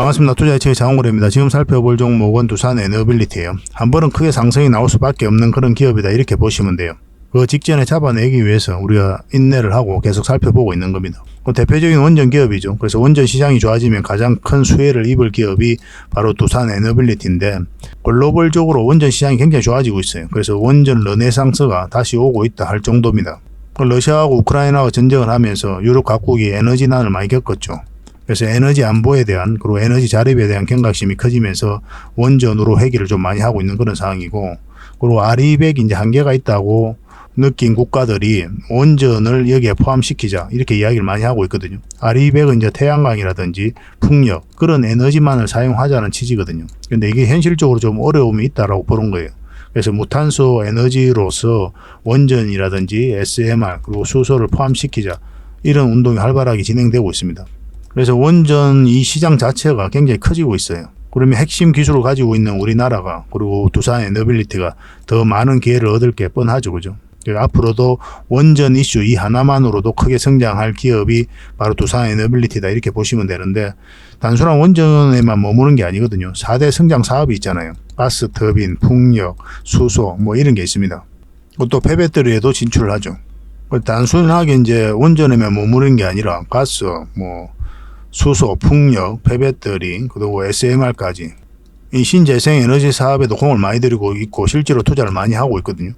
반갑습니다. 투자의체의 장원고래입니다. 지금 살펴볼 종목은 두산 에너빌리티예요. 한 번은 크게 상승이 나올 수밖에 없는 그런 기업이다 이렇게 보시면 돼요. 그 직전에 잡아내기 위해서 우리가 인내를 하고 계속 살펴보고 있는 겁니다. 대표적인 원전 기업이죠. 그래서 원전 시장이 좋아지면 가장 큰 수혜를 입을 기업이 바로 두산 에너빌리티인데 글로벌적으로 원전 시장이 굉장히 좋아지고 있어요. 그래서 원전 르네상스가 다시 오고 있다 할 정도입니다. 러시아하고 우크라이나가 전쟁을 하면서 유럽 각국이 에너지난을 많이 겪었죠. 그래서 에너지 안보에 대한 그리고 에너지 자립에 대한 경각심이 커지면서 원전으로 회귀를 좀 많이 하고 있는 그런 상황이고, 그리고 RE100이 이제 한계가 있다고 느낀 국가들이 원전을 여기에 포함시키자 이렇게 이야기를 많이 하고 있거든요. RE100은 이제 태양광이라든지 풍력 그런 에너지만을 사용하자는 취지거든요. 근데 이게 현실적으로 좀 어려움이 있다라고 보는 거예요. 그래서 무탄소 에너지로서 원전이라든지 SMR 그리고 수소를 포함시키자 이런 운동이 활발하게 진행되고 있습니다. 그래서 원전 이 시장 자체가 굉장히 커지고 있어요. 그러면 핵심 기술을 가지고 있는 우리나라가 그리고 두산 에너빌리티가 더 많은 기회를 얻을 게 뻔하죠. 그죠? 앞으로도 원전 이슈 이 하나만으로도 크게 성장할 기업이 바로 두산 에너빌리티다 이렇게 보시면 되는데, 단순한 원전에만 머무는 게 아니거든요. 4대 성장 사업이 있잖아요. 가스 터빈, 풍력, 수소 뭐 이런 게 있습니다. 또 폐배터리에도 진출을 하죠. 단순하게 이제 원전에만 머무는 게 아니라 가스, 수소, 풍력, 폐배터리, 그리고 SMR까지 이 신재생 에너지 사업에도 공을 많이 들이고 있고 실제로 투자를 많이 하고 있거든요.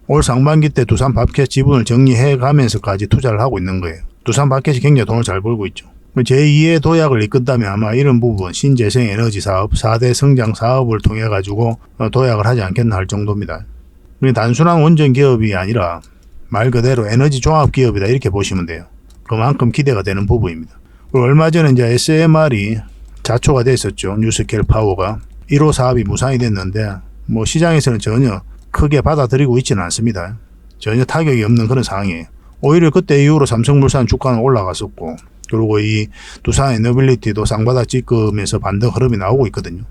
올 상반기 때 두산 밥켓 지분을 정리해 가면서까지 투자를 하고 있는 거예요. 두산 밥켓이 굉장히 돈을 잘 벌고 있죠. 제2의 도약을 이끈다면 아마 이런 부분 신재생 에너지 사업, 4대 성장 사업을 통해 가지고 도약을 하지 않겠나 할 정도입니다. 단순한 원전 기업이 아니라 말 그대로 에너지 종합 기업이다 이렇게 보시면 돼요. 그만큼 기대가 되는 부분입니다. 얼마 전에 이제 SMR이 자초가 됐었죠. 뉴스케일 파워가 1호 사업이 무산이 됐는데 시장에서는 전혀 크게 받아들이고 있지는 않습니다. 전혀 타격이 없는 그런 상황이에요. 오히려 그때 이후로 삼성물산 주가는 올라갔었고, 그리고 이 두산 에너빌리티도 쌍바닥 찍으면서 반등 흐름이 나오고 있거든요.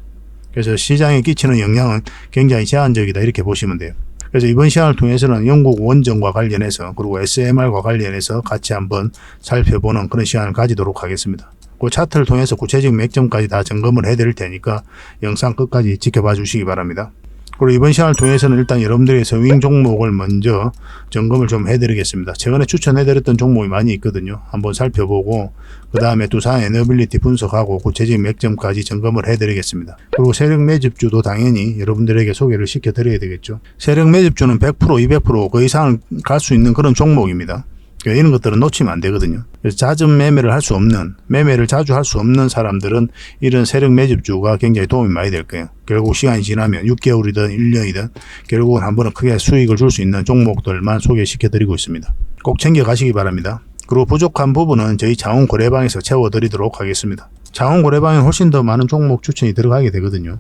그래서 시장에 끼치는 영향은 굉장히 제한적이다 이렇게 보시면 돼요. 그래서 이번 시간을 통해서는 영국 원전과 관련해서 그리고 SMR과 관련해서 같이 한번 살펴보는 그런 시간을 가지도록 하겠습니다. 그 차트를 통해서 구체적인 맥점까지 다 점검을 해드릴 테니까 영상 끝까지 지켜봐 주시기 바랍니다. 그리고 이번 시간을 통해서는 일단 여러분들의 서윙 종목을 먼저 점검을 좀 해드리겠습니다. 최근에 추천해드렸던 종목이 많이 있거든요. 한번 살펴보고 그 다음에 두산 에너빌리티 분석하고 구체적인 맥점까지 점검을 해드리겠습니다. 그리고 세력 매집주도 당연히 여러분들에게 소개를 시켜드려야 되겠죠. 세력 매집주는 100%, 200% 그 이상을 갈 수 있는 그런 종목입니다. 이런 것들은 놓치면 안 되거든요. 그래서 잦은 매매를 할 수 없는, 매매를 자주 할 수 없는 사람들은 이런 세력 매집주가 굉장히 도움이 많이 될 거예요. 결국 시간이 지나면 6개월이든 1년이든 결국은 한 번은 크게 수익을 줄 수 있는 종목들만 소개시켜드리고 있습니다. 꼭 챙겨가시기 바랍니다. 그리고 부족한 부분은 저희 자원고래방에서 채워드리도록 하겠습니다. 자원고래방에 훨씬 더 많은 종목 추천이 들어가게 되거든요.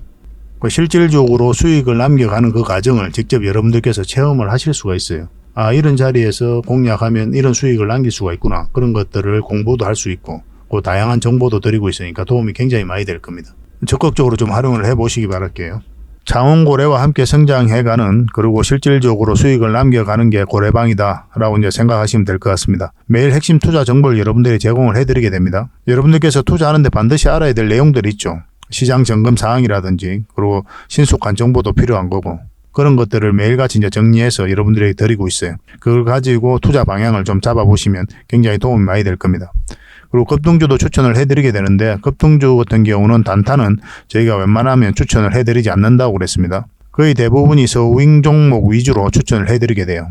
실질적으로 수익을 남겨가는 그 과정을 직접 여러분들께서 체험을 하실 수가 있어요. 이런 자리에서 공략하면 이런 수익을 남길 수가 있구나. 그런 것들을 공부도 할 수 있고, 그 다양한 정보도 드리고 있으니까 도움이 굉장히 많이 될 겁니다. 적극적으로 좀 활용을 해보시기 바랄게요. 자원고래와 함께 성장해가는, 그리고 실질적으로 수익을 남겨가는 게 고래방이다 라고 이제 생각하시면 될 것 같습니다. 매일 핵심 투자 정보를 여러분들이 제공을 해드리게 됩니다. 여러분들께서 투자하는데 반드시 알아야 될 내용들이 있죠. 시장 점검 사항이라든지, 그리고 신속한 정보도 필요한 거고, 그런 것들을 매일같이 이제 정리해서 여러분들에게 드리고 있어요. 그걸 가지고 투자 방향을 좀 잡아보시면 굉장히 도움이 많이 될 겁니다. 그리고 급등주도 추천을 해드리게 되는데, 급등주 같은 경우는 단타는 저희가 웬만하면 추천을 해드리지 않는다고 그랬습니다. 거의 대부분이 서윙 종목 위주로 추천을 해드리게 돼요.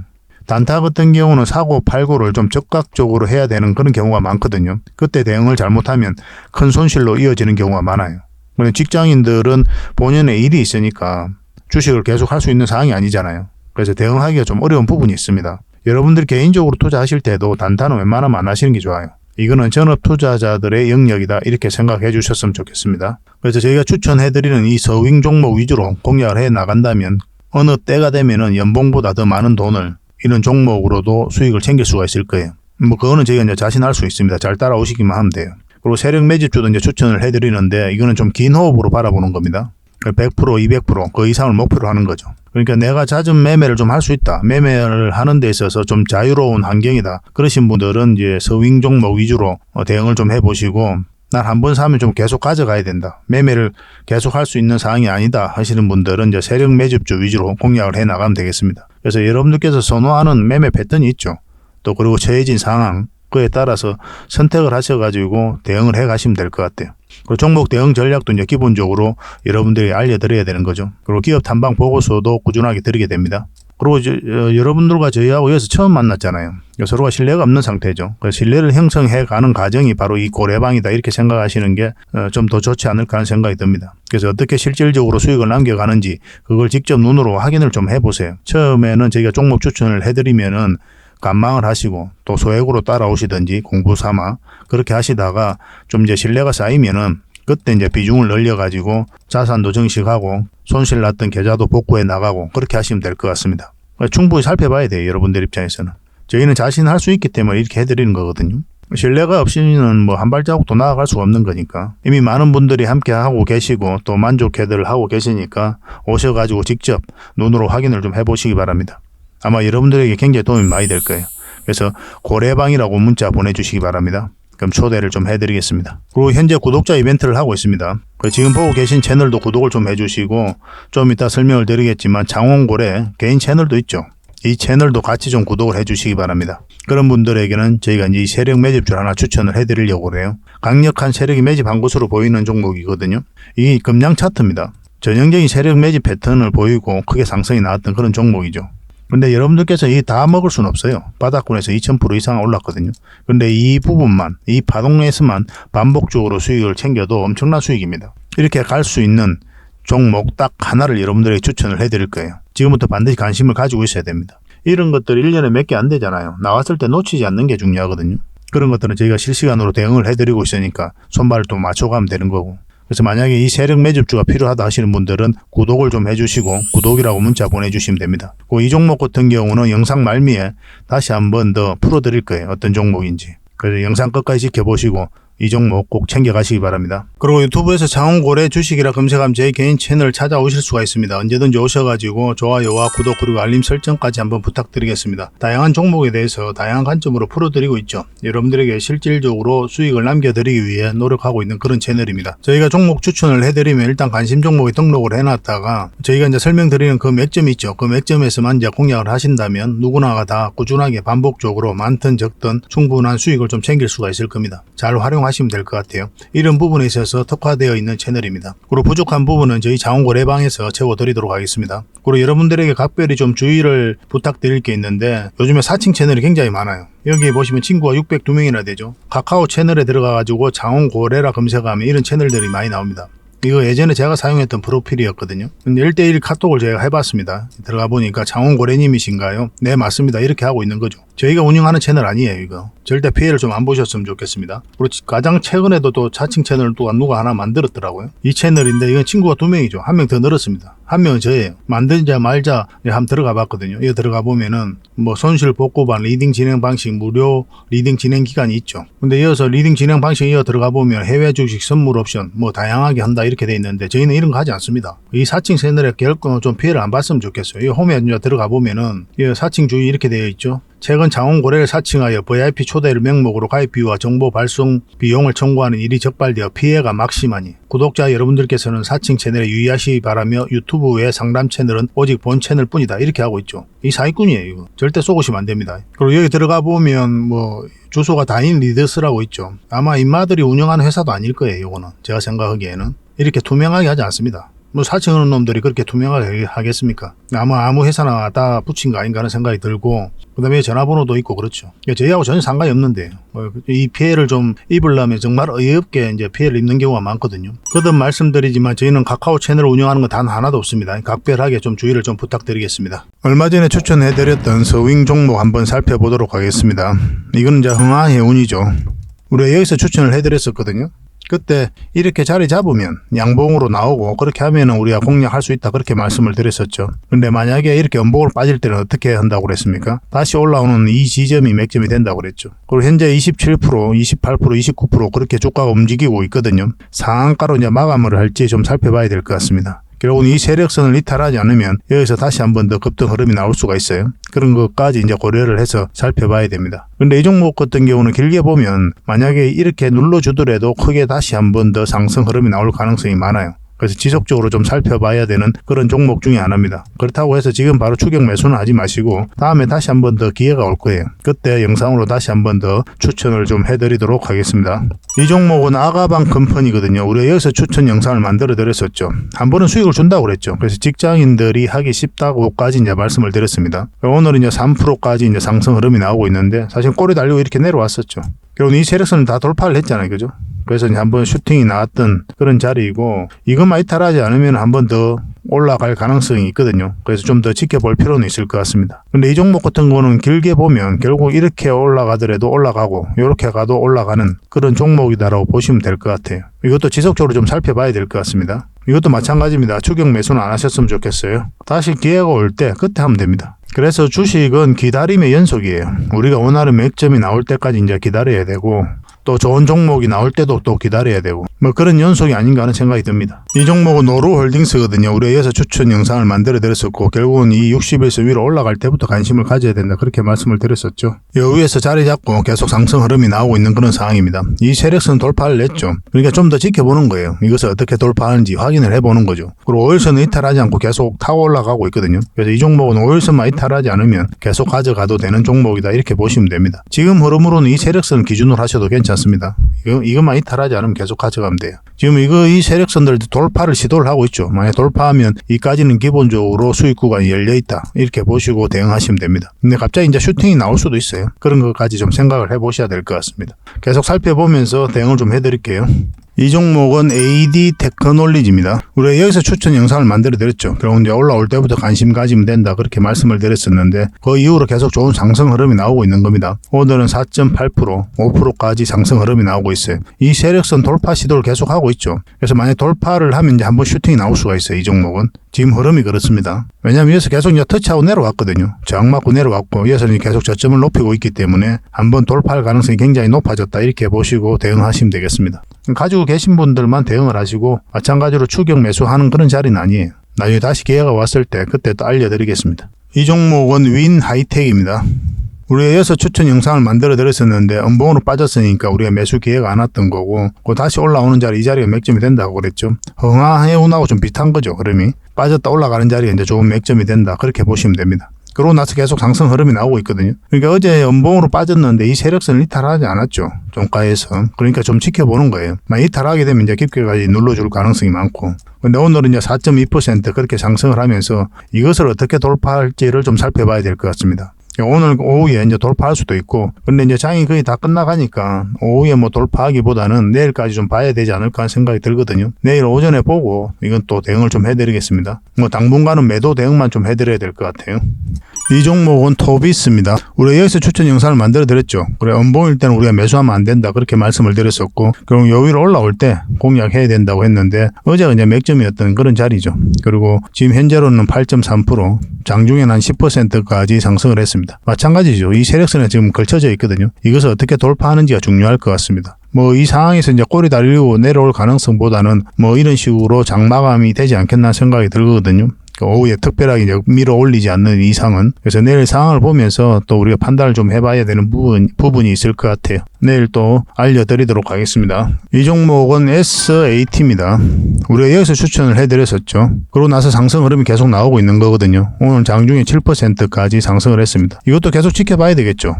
단타 같은 경우는 사고 팔고를 좀 적극적으로 해야 되는 그런 경우가 많거든요. 그때 대응을 잘못하면 큰 손실로 이어지는 경우가 많아요. 직장인들은 본연의 일이 있으니까 주식을 계속 할 수 있는 상황이 아니잖아요. 그래서 대응하기가 좀 어려운 부분이 있습니다. 여러분들 개인적으로 투자하실 때도 단타는 웬만하면 안 하시는 게 좋아요. 이거는 전업 투자자들의 영역이다 이렇게 생각해 주셨으면 좋겠습니다. 그래서 저희가 추천해드리는 이 서윙 종목 위주로 공략을 해 나간다면 어느 때가 되면은 연봉보다 더 많은 돈을 이런 종목으로도 수익을 챙길 수가 있을 거예요. 그거는 저희가 이제 자신할 수 있습니다. 잘 따라오시기만 하면 돼요. 그리고 세력 매집주도 이제 추천을 해드리는데, 이거는 좀 긴 호흡으로 바라보는 겁니다. 100%, 200%그 이상을 목표로 하는 거죠. 그러니까 내가 잦은 매매를 좀 할 수 있다. 매매를 하는 데 있어서 좀 자유로운 환경이다. 그러신 분들은 이제 서윙 종목 위주로 대응을 좀 해보시고, 난 한 번 사면 좀 계속 가져가야 된다. 매매를 계속 할 수 있는 상황이 아니다 하시는 분들은 이제 세력 매집주 위주로 공략을 해 나가면 되겠습니다. 그래서 여러분들께서 선호하는 매매 패턴이 있죠. 또 그리고 처해진 상황, 그에 따라서 선택을 하셔가지고 대응을 해 가시면 될 것 같아요. 그리고 종목 대응 전략도 이제 기본적으로 여러분들이 알려드려야 되는 거죠. 그리고 기업 탐방 보고서도 꾸준하게 드리게 됩니다. 그리고 여러분들과 저희하고 여기서 처음 만났잖아요. 서로가 신뢰가 없는 상태죠. 그래서 신뢰를 형성해 가는 과정이 바로 이 고래방이다 이렇게 생각하시는 게 좀 더 좋지 않을까 하는 생각이 듭니다. 그래서 어떻게 실질적으로 수익을 남겨가는지 그걸 직접 눈으로 확인을 좀 해보세요. 처음에는 저희가 종목 추천을 해드리면은 관망을 하시고 또 소액으로 따라오시든지 공부 삼아 그렇게 하시다가 좀 이제 신뢰가 쌓이면은 그때 이제 비중을 늘려가지고 자산도 증식하고 손실 났던 계좌도 복구해 나가고 그렇게 하시면 될 것 같습니다. 충분히 살펴봐야 돼요. 여러분들 입장에서는. 저희는 자신할 수 있기 때문에 이렇게 해드리는 거거든요. 신뢰가 없이는 뭐 한 발자국도 나아갈 수가 없는 거니까. 이미 많은 분들이 함께 하고 계시고 또 만족해들 하고 계시니까 오셔가지고 직접 눈으로 확인을 좀 해보시기 바랍니다. 아마 여러분들에게 굉장히 도움이 많이 될 거예요. 그래서 고래방이라고 문자 보내주시기 바랍니다. 그럼 초대를 좀 해드리겠습니다. 그리고 현재 구독자 이벤트를 하고 있습니다. 지금 보고 계신 채널도 구독을 좀 해주시고 좀 이따 설명을 드리겠지만 장원고래 개인 채널도 있죠. 이 채널도 같이 좀 구독을 해주시기 바랍니다. 그런 분들에게는 저희가 이제 세력 매집주를 하나 추천을 해드리려고 그래요. 강력한 세력이 매집한 것으로 보이는 종목이거든요. 이게 금량 차트입니다. 전형적인 세력 매집 패턴을 보이고 크게 상승이 나왔던 그런 종목이죠. 근데 여러분들께서 이 다 먹을 수는 없어요. 바닥권에서 2000% 이상 올랐거든요. 근데 이 부분만, 이 파동에서만 반복적으로 수익을 챙겨도 엄청난 수익입니다. 이렇게 갈 수 있는 종목 딱 하나를 여러분들에게 추천을 해드릴 거예요. 지금부터 반드시 관심을 가지고 있어야 됩니다. 이런 것들 1년에 몇 개 안 되잖아요. 나왔을 때 놓치지 않는 게 중요하거든요. 그런 것들은 저희가 실시간으로 대응을 해드리고 있으니까 손발을 또 맞춰가면 되는 거고. 그래서 만약에 이 세력 매집주가 필요하다 하시는 분들은 구독을 좀 해주시고 구독이라고 문자 보내주시면 됩니다. 이 종목 같은 경우는 영상 말미에 다시 한번 더 풀어드릴 거예요. 어떤 종목인지. 그래서 영상 끝까지 지켜보시고 이 종목 꼭 챙겨가시기 바랍니다. 그리고 유튜브에서 장원고래 주식이라 검색하면 제 개인 채널 찾아오실 수가 있습니다. 언제든지 오셔가지고 좋아요와 구독 그리고 알림 설정까지 한번 부탁드리겠습니다. 다양한 종목에 대해서 다양한 관점으로 풀어드리고 있죠. 여러분들에게 실질적으로 수익을 남겨드리기 위해 노력하고 있는 그런 채널입니다. 저희가 종목 추천을 해드리면 일단 관심 종목에 등록을 해놨다가 저희가 이제 설명드리는 그 맥점이 있죠. 그 맥점에서만 이제 공략을 하신다면 누구나가 다 꾸준하게 반복적으로 많든 적든 충분한 수익을 좀 챙길 수가 있을 겁니다. 잘 활용하시면 될 것 같아요. 이런 부분에 있어서 특화되어 있는 채널입니다. 그리고 부족한 부분은 저희 장원고래방에서 채워드리도록 하겠습니다. 그리고 여러분들에게 각별히 좀 주의를 부탁드릴 게 있는데 요즘에 사칭 채널이 굉장히 많아요. 여기 보시면 친구가 602명이나 되죠. 카카오 채널에 들어가가지고 장원고래라 검색하면 이런 채널들이 많이 나옵니다. 이거 예전에 제가 사용했던 프로필이었거든요. 근데 1대1 카톡을 제가 해봤습니다. 들어가 보니까 장원고래님이신가요? 네, 맞습니다. 이렇게 하고 있는 거죠. 저희가 운영하는 채널 아니에요, 이거. 절대 피해를 좀 안 보셨으면 좋겠습니다. 그리고 가장 최근에도 또 자칭 채널을 또 누가 하나 만들었더라고요. 이 채널인데 이건 친구가 2명이죠. 한 명 더 늘었습니다. 한 명은 저예요. 만들자 말자 한번 들어가 봤거든요. 이거 들어가 보면은 뭐 손실 복구반 리딩 진행 방식 무료 리딩 진행 기간이 있죠. 근데 이어서 리딩 진행 방식 이어 들어가 보면 해외 주식 선물 옵션 뭐 다양하게 한다 이렇게 돼 있는데 저희는 이런 거 하지 않습니다. 이 사칭 채널에 결코 좀 피해를 안 봤으면 좋겠어요. 이 홈에 들어가 보면은 이 사칭 주의 이렇게 되어 있죠. 최근 장원고래를 사칭하여 VIP 초대를 명목으로 가입 비유와 정보 발송 비용을 청구하는 일이 적발되어 피해가 막심하니 구독자 여러분들께서는 사칭 채널에 유의하시기 바라며 유튜브 외 상담 채널은 오직 본 채널 뿐이다 이렇게 하고 있죠. 이 사기꾼이에요. 이거 절대 속으시면 안 됩니다. 그리고 여기 들어가 보면 뭐 주소가 다인 리더스라고 있죠. 아마 인마들이 운영하는 회사도 아닐 거예요. 이거는 제가 생각하기에는 이렇게 투명하게 하지 않습니다. 뭐 사칭하는 놈들이 그렇게 투명하게 하겠습니까? 아무 회사나 다 붙인 거 아닌가 하는 생각이 들고 그 다음에 전화번호도 있고 그렇죠. 저희하고 전혀 상관이 없는데 이 피해를 좀 입으려면 정말 어이없게 이제 피해를 입는 경우가 많거든요. 거듭 말씀드리지만 저희는 카카오 채널을 운영하는 건 단 하나도 없습니다. 각별하게 좀 주의를 좀 부탁드리겠습니다. 얼마 전에 추천해드렸던 서윙 종목 한번 살펴보도록 하겠습니다. 이건 이제 흥하해운이죠. 우리가 여기서 추천을 해드렸었거든요. 그때 이렇게 자리 잡으면 양봉으로 나오고 그렇게 하면 우리가 공략할 수 있다 그렇게 말씀을 드렸었죠. 근데 만약에 이렇게 연봉으로 빠질 때는 어떻게 한다고 그랬습니까? 다시 올라오는 이 지점이 맥점이 된다고 그랬죠. 그리고 현재 27%, 28%, 29% 그렇게 주가가 움직이고 있거든요. 상한가로 이제 마감을 할지 좀 살펴봐야 될 것 같습니다. 결국은 이 세력선을 이탈하지 않으면 여기서 다시 한 번 더 급등 흐름이 나올 수가 있어요. 그런 것까지 이제 고려를 해서 살펴봐야 됩니다. 근데 이 종목 같은 경우는 길게 보면 만약에 이렇게 눌러주더라도 크게 다시 한 번 더 상승 흐름이 나올 가능성이 많아요. 그래서 지속적으로 좀 살펴봐야 되는 그런 종목 중에 하나입니다. 그렇다고 해서 지금 바로 추격 매수는 하지 마시고 다음에 다시 한 번 더 기회가 올 거예요. 그때 영상으로 다시 한 번 더 추천을 좀 해드리도록 하겠습니다. 이 종목은 아가방 컴퍼니거든요. 우리가 여기서 추천 영상을 만들어 드렸었죠. 한 번은 수익을 준다고 그랬죠. 그래서 직장인들이 하기 쉽다고까지 이제 말씀을 드렸습니다. 오늘은 이제 3%까지 이제 상승 흐름이 나오고 있는데 사실 꼬리 달리고 이렇게 내려왔었죠. 결국 이 세력선을 다 돌파를 했잖아요. 그죠? 그래서 이제 한번 슈팅이 나왔던 그런 자리이고 이것만 이탈하지 않으면 한 번 더 올라갈 가능성이 있거든요. 그래서 좀 더 지켜볼 필요는 있을 것 같습니다. 근데 이 종목 같은 거는 길게 보면 결국 이렇게 올라가더라도 올라가고 이렇게 가도 올라가는 그런 종목이다라고 보시면 될 것 같아요. 이것도 지속적으로 좀 살펴봐야 될 것 같습니다. 이것도 마찬가지입니다. 추격 매수는 안 하셨으면 좋겠어요. 다시 기회가 올 때 그때 하면 됩니다. 그래서 주식은 기다림의 연속이에요. 우리가 원하는 맥점이 나올 때까지 이제 기다려야 되고 또 좋은 종목이 나올 때도 또 기다려야 되고 뭐 그런 연속이 아닌가 하는 생각이 듭니다. 이 종목은 노루홀딩스거든요. 우리가 이어서 추천 영상을 만들어 드렸었고 결국은 이 60에서 위로 올라갈 때부터 관심을 가져야 된다 그렇게 말씀을 드렸었죠. 이 위에서 자리 잡고 계속 상승 흐름이 나오고 있는 그런 상황입니다. 이 세력선 돌파를 냈죠. 그러니까 좀 더 지켜보는 거예요. 이것을 어떻게 돌파하는지 확인을 해보는 거죠. 그리고 5일선은 이탈하지 않고 계속 타고 올라가고 있거든요. 그래서 이 종목은 5일선만 이탈하지 않으면 계속 가져가도 되는 종목이다 이렇게 보시면 됩니다. 지금 흐름으로는 이 세력선 기준으로 하셔도 괜찮습니다. 이것만 이탈하지 않으면 계속 가져가면 돼요. 지금 이 세력선들 돌파를 시도를 하고 있죠. 만약 돌파하면 이까지는 기본적으로 수익 구간이 열려있다 이렇게 보시고 대응하시면 됩니다. 근데 갑자기 이제 슈팅이 나올 수도 있어요. 그런 것까지 좀 생각을 해보셔야 될 것 같습니다. 계속 살펴보면서 대응을 좀 해드릴게요. 이 종목은 AD 테크놀리지입니다. 우리가 여기서 추천 영상을 만들어 드렸죠. 결국 이제 올라올 때부터 관심 가지면 된다 그렇게 말씀을 드렸었는데 그 이후로 계속 좋은 상승 흐름이 나오고 있는 겁니다. 오늘은 4.8%, 5%까지 상승 흐름이 나오고 있어요. 이 세력선 돌파 시도를 계속 하고 있죠. 그래서 만약 돌파를 하면 이제 한번 슈팅이 나올 수가 있어요. 이 종목은. 지금 흐름이 그렇습니다. 왜냐하면 여기서 계속 이제 터치하고 내려왔거든요. 저항 맞고 내려왔고 여기서는 계속 저점을 높이고 있기 때문에 한번 돌파할 가능성이 굉장히 높아졌다 이렇게 보시고 대응하시면 되겠습니다. 가지고 계신 분들만 대응을 하시고 마찬가지로 추격 매수하는 그런 자리는 아니에요. 나중에 다시 기회가 왔을 때 그때 또 알려드리겠습니다. 이 종목은 윈 하이텍입니다. 우리가 여기서 추천 영상을 만들어 드렸었는데 음봉으로 빠졌으니까 우리가 매수 기회가 안 왔던 거고 다시 올라오는 자리 이 자리가 맥점이 된다고 그랬죠. 흥하해운하고 좀 비슷한 거죠. 흐름이 빠졌다 올라가는 자리가 이제 좋은 맥점이 된다 그렇게 보시면 됩니다. 그러고 나서 계속 상승 흐름이 나오고 있거든요. 그러니까 어제 음봉으로 빠졌는데 이 세력선을 이탈하지 않았죠. 종가에서. 그러니까 좀 지켜보는 거예요. 만약 이탈하게 되면 이제 깊게까지 눌러줄 가능성이 많고. 근데 오늘은 이제 4.2% 그렇게 상승을 하면서 이것을 어떻게 돌파할지를 좀 살펴봐야 될 것 같습니다. 오늘 오후에 이제 돌파할 수도 있고, 근데 이제 장이 거의 다 끝나가니까 오후에 뭐 돌파하기보다는 내일까지 좀 봐야 되지 않을까 하는 생각이 들거든요. 내일 오전에 보고 이건 또 대응을 좀 해드리겠습니다. 뭐 당분간은 매도 대응만 좀 해드려야 될 것 같아요. 이 종목은 토비스입니다. 우리가 여기서 추천 영상을 만들어 드렸죠. 그래, 음봉일 때는 우리가 매수하면 안 된다 그렇게 말씀을 드렸었고, 그럼 요 위로 올라올 때 공략해야 된다고 했는데 어제가 이제 맥점이었던 그런 자리죠. 그리고 지금 현재로는 8.3%, 장중에는 한 10%까지 상승을 했습니다. 마찬가지죠. 이 세력선에 지금 걸쳐져 있거든요. 이것을 어떻게 돌파하는지가 중요할 것 같습니다. 뭐 이 상황에서 이제 꼬리 달리고 내려올 가능성보다는 뭐 이런 식으로 장마감이 되지 않겠나 생각이 들거든요. 오후에 특별하게 이제 밀어 올리지 않는 이상은. 그래서 내일 상황을 보면서 또 우리가 판단을 좀 해봐야 되는 부분이 있을 것 같아요. 내일 또 알려드리도록 하겠습니다. 이 종목은 SAT입니다. 우리가 여기서 추천을 해드렸었죠. 그러고 나서 상승 흐름이 계속 나오고 있는 거거든요. 오늘 장중에 7%까지 상승을 했습니다. 이것도 계속 지켜봐야 되겠죠.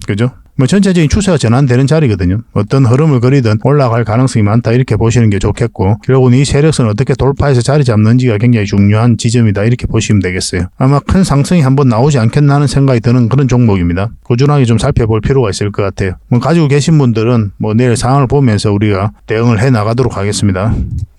그죠? 뭐 전체적인 추세가 전환되는 자리거든요. 어떤 흐름을 그리든 올라갈 가능성이 많다 이렇게 보시는 게 좋겠고, 결국은 이 세력선을 어떻게 돌파해서 자리 잡는지가 굉장히 중요한 지점이다 이렇게 보시면 되겠어요. 아마 큰 상승이 한번 나오지 않겠나 하는 생각이 드는 그런 종목입니다. 꾸준하게 좀 살펴볼 필요가 있을 것 같아요. 뭐 가지고 계신 분들은 뭐 내일 상황을 보면서 우리가 대응을 해 나가도록 하겠습니다.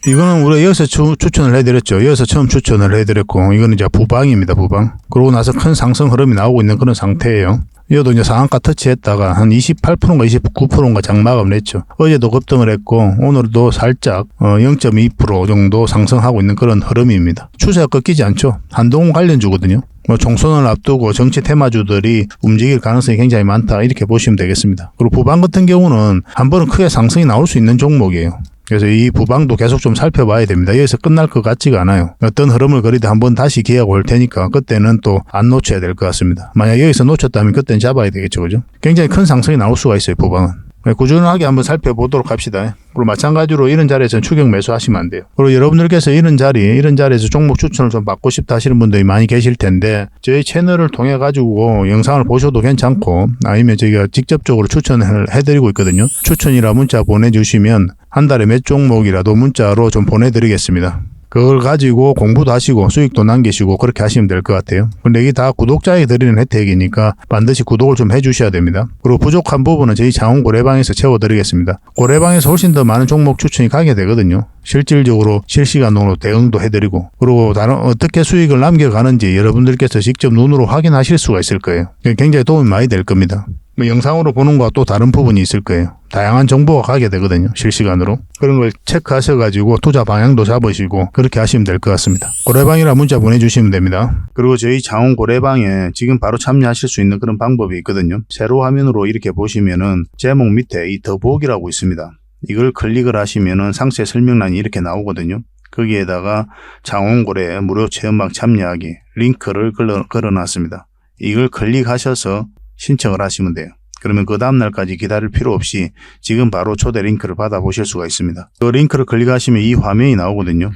이거는 우리가 여기서 추천을 해드렸죠. 여기서 처음 추천을 해드렸고, 이거는 이제 부방입니다. 부방. 그러고 나서 큰 상승 흐름이 나오고 있는 그런 상태예요. 이것도 이제 상한가 터치했다가 한 28%인가 29%인가 장마감을 했죠. 어제도 급등을 했고 오늘도 살짝 0.2% 정도 상승하고 있는 그런 흐름입니다. 추세가 꺾이지 않죠. 한동훈 관련주거든요. 뭐 총선을 앞두고 정치 테마주들이 움직일 가능성이 굉장히 많다 이렇게 보시면 되겠습니다. 그리고 부방 같은 경우는 한 번은 크게 상승이 나올 수 있는 종목이에요. 그래서 이 부방도 계속 좀 살펴봐야 됩니다. 여기서 끝날 것 같지가 않아요. 어떤 흐름을 그리다 한번 다시 기회가 올 테니까 그때는 또 안 놓쳐야 될 것 같습니다. 만약 여기서 놓쳤다면 그때는 잡아야 되겠죠. 그죠? 굉장히 큰 상승이 나올 수가 있어요. 부방은. 꾸준하게 한번 살펴보도록 합시다. 그리고 마찬가지로 이런 자리에서는 추격 매수하시면 안 돼요. 그리고 여러분들께서 이런 자리에서 종목 추천을 좀 받고 싶다 하시는 분들이 많이 계실 텐데 저희 채널을 통해 가지고 영상을 보셔도 괜찮고 아니면 저희가 직접적으로 추천을 해드리고 있거든요. 추천이라 문자 보내주시면 한 달에 몇 종목이라도 문자로 좀 보내드리겠습니다. 그걸 가지고 공부도 하시고 수익도 남기시고 그렇게 하시면 될 것 같아요. 근데 이게 다 구독자에게 드리는 혜택이니까 반드시 구독을 좀 해주셔야 됩니다. 그리고 부족한 부분은 저희 장원 고래방에서 채워드리겠습니다. 고래방에서 훨씬 더 많은 종목 추천이 가게 되거든요. 실질적으로 실시간으로 대응도 해드리고 그리고 다른 어떻게 수익을 남겨가는지 여러분들께서 직접 눈으로 확인하실 수가 있을 거예요. 굉장히 도움이 많이 될 겁니다. 영상으로 보는 거와 또 다른 부분이 있을 거예요. 다양한 정보가 가게 되거든요. 실시간으로. 그런 걸 체크하셔가지고 투자 방향도 잡으시고 그렇게 하시면 될 것 같습니다. 고래방이라 문자 보내주시면 됩니다. 그리고 저희 장원 고래방에 지금 바로 참여하실 수 있는 그런 방법이 있거든요. 세로 화면으로 이렇게 보시면은 제목 밑에 이 더보기라고 있습니다. 이걸 클릭을 하시면은 상세 설명란이 이렇게 나오거든요. 거기에다가 장원고래 무료 체험방 참여하기 링크를 걸어놨습니다. 이걸 클릭하셔서 신청을 하시면 돼요. 그러면 그 다음날까지 기다릴 필요 없이 지금 바로 초대 링크를 받아보실 수가 있습니다. 그 링크를 클릭하시면 이 화면이 나오거든요.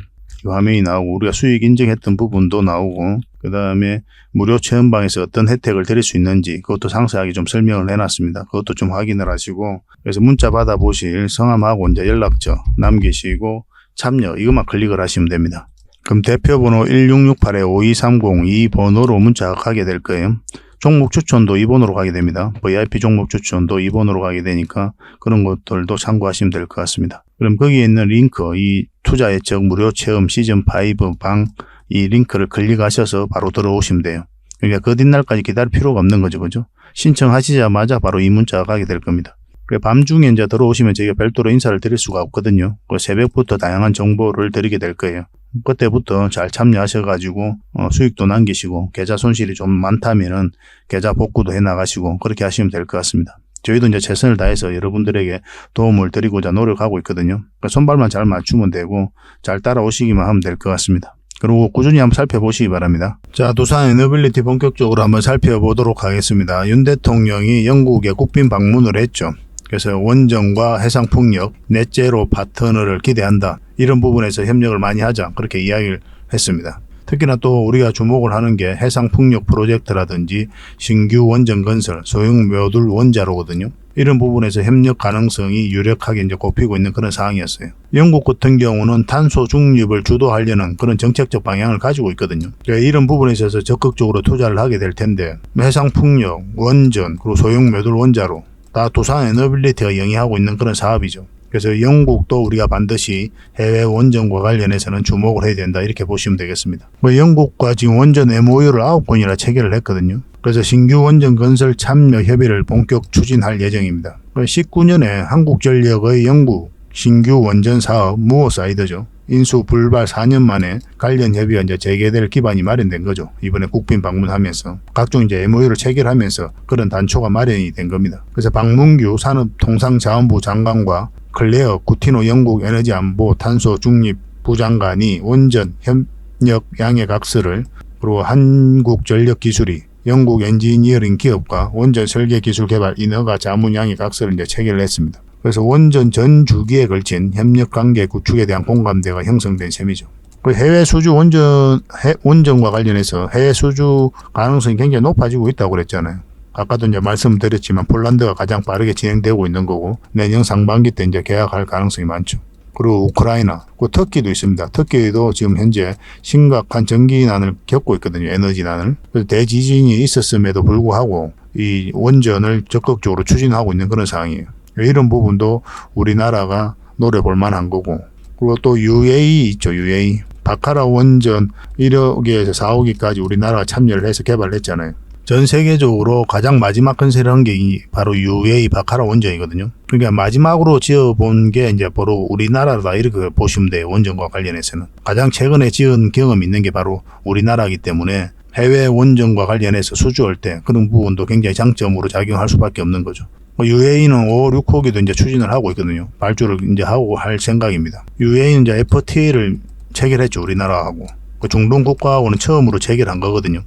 이 화면이 나오고 우리가 수익 인증했던 부분도 나오고 그 다음에 무료 체험방에서 어떤 혜택을 드릴 수 있는지 그것도 상세하게 좀 설명을 해놨습니다. 그것도 좀 확인을 하시고 그래서 문자 받아보실 성함하고 이제 연락처 남기시고 참여 이것만 클릭을 하시면 됩니다. 그럼 대표번호 1668-5230 이 번호로 문자가 가게 될 거예요. 종목 추천도 2번으로 가게 됩니다. VIP 종목 추천도 2번으로 가게 되니까 그런 것들도 참고하시면 될 것 같습니다. 그럼 거기에 있는 링크, 이 투자 예측 무료 체험 시즌5 방 이 링크를 클릭하셔서 바로 들어오시면 돼요. 그러니까 그 뒷날까지 기다릴 필요가 없는 거죠. 그죠? 신청하시자마자 바로 이 문자가 가게 될 겁니다. 밤중에 이제 들어오시면 저희가 별도로 인사를 드릴 수가 없거든요. 새벽부터 다양한 정보를 드리게 될 거예요. 그때부터 잘 참여하셔가지고 수익도 남기시고 계좌 손실이 좀 많다면은 계좌 복구도 해나가시고 그렇게 하시면 될 것 같습니다. 저희도 이제 최선을 다해서 여러분들에게 도움을 드리고자 노력하고 있거든요. 그러니까 손발만 잘 맞추면 되고 잘 따라오시기만 하면 될 것 같습니다. 그리고 꾸준히 한번 살펴보시기 바랍니다. 자, 두산 에너빌리티 본격적으로 한번 살펴보도록 하겠습니다. 윤 대통령이 영국에 국빈 방문을 했죠. 그래서 원전과 해상풍력, 넷제로 파트너를 기대한다. 이런 부분에서 협력을 많이 하자. 그렇게 이야기를 했습니다. 특히나 또 우리가 주목을 하는 게 해상풍력 프로젝트라든지 신규 원전 건설, 소형 묘들 원자로거든요. 이런 부분에서 협력 가능성이 유력하게 이제 꼽히고 있는 그런 상황이었어요. 영국 같은 경우는 탄소 중립을 주도하려는 그런 정책적 방향을 가지고 있거든요. 그러니까 이런 부분에 있어서 적극적으로 투자를 하게 될 텐데 해상풍력, 원전, 그리고 소형 묘들 원자로 다 두산 에너빌리티가 영위하고 있는 그런 사업이죠. 그래서 영국도 우리가 반드시 해외 원전과 관련해서는 주목을 해야 된다 이렇게 보시면 되겠습니다. 영국과 지금 원전 MOU를 9건이나 체결을 했거든요. 그래서 신규 원전 건설 참여 협의를 본격 추진할 예정입니다. 19년에 한국전력의 영국 신규 원전 사업 무어사이드죠. 인수 불발 4년 만에 관련 협의가 이제 재개될 기반이 마련된 거죠. 이번에 국빈 방문하면서 각종 이제 MOU를 체결하면서 그런 단초가 마련이 된 겁니다. 그래서 박문규 산업통상자원부 장관과 클레어 구티노 영국 에너지안보 탄소 중립 부장관이 원전 협력 양해 각서를 그리고 한국전력기술이 영국 엔지니어링 기업과 원전 설계 기술 개발 인허가 자문 양해 각서를 이제 체결을 했습니다. 그래서 원전 전 주기에 걸친 협력 관계 구축에 대한 공감대가 형성된 셈이죠. 해외 수주 원전과 관련해서 해외 수주 가능성이 굉장히 높아지고 있다고 그랬잖아요. 아까도 이제 말씀드렸지만 폴란드가 가장 빠르게 진행되고 있는 거고 내년 상반기 때 이제 계약할 가능성이 많죠. 그리고 우크라이나, 터키도 있습니다. 터키도 지금 현재 심각한 전기난을 겪고 있거든요. 에너지난을. 그래서 대지진이 있었음에도 불구하고 이 원전을 적극적으로 추진하고 있는 그런 상황이에요. 이런 부분도 우리나라가 노려볼 만한 거고 그리고 또 UAE 있죠. UAE. 바카라 원전 1억에서 4억이까지 우리나라가 참여를 해서 개발을 했잖아요. 전 세계적으로 가장 마지막 건설을 한 게 바로 UAE 바카라 원전이거든요. 그러니까 마지막으로 지어본 게 이제 바로 우리나라다 이렇게 보시면 돼요. 원전과 관련해서는. 가장 최근에 지은 경험이 있는 게 바로 우리나라이기 때문에 해외 원전과 관련해서 수주할 때 그런 부분도 굉장히 장점으로 작용할 수밖에 없는 거죠. UAE는 5, 6호기도 이제 추진을 하고 있거든요. 발주를 이제 하고 할 생각입니다. UAE는 이제 FTA를 체결했죠, 우리나라하고. 그 중동 국가하고는 처음으로 체결한 거거든요.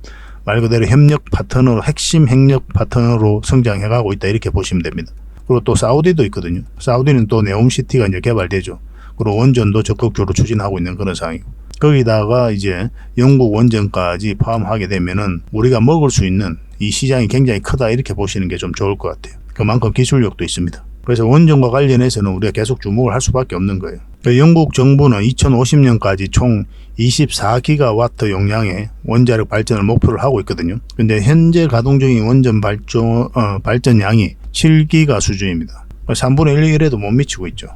말 그대로 협력 파트너로, 핵심 협력 파트너로 성장해가고 있다, 이렇게 보시면 됩니다. 그리고 또 사우디도 있거든요. 사우디는 또 네옴시티가 이제 개발되죠. 그리고 원전도 적극적으로 추진하고 있는 그런 상황이고. 거기다가 이제 영국 원전까지 포함하게 되면은 우리가 먹을 수 있는 이 시장이 굉장히 크다, 이렇게 보시는 게 좀 좋을 것 같아요. 그만큼 기술력도 있습니다. 그래서 원전과 관련해서는 우리가 계속 주목을 할 수밖에 없는 거예요. 영국 정부는 2050년까지 총 24기가와트 용량의 원자력 발전을 목표를 하고 있거든요. 근데 현재 가동 중인 원전 발전량이 7기가 수준입니다. 3분의 1에도 못 미치고 있죠.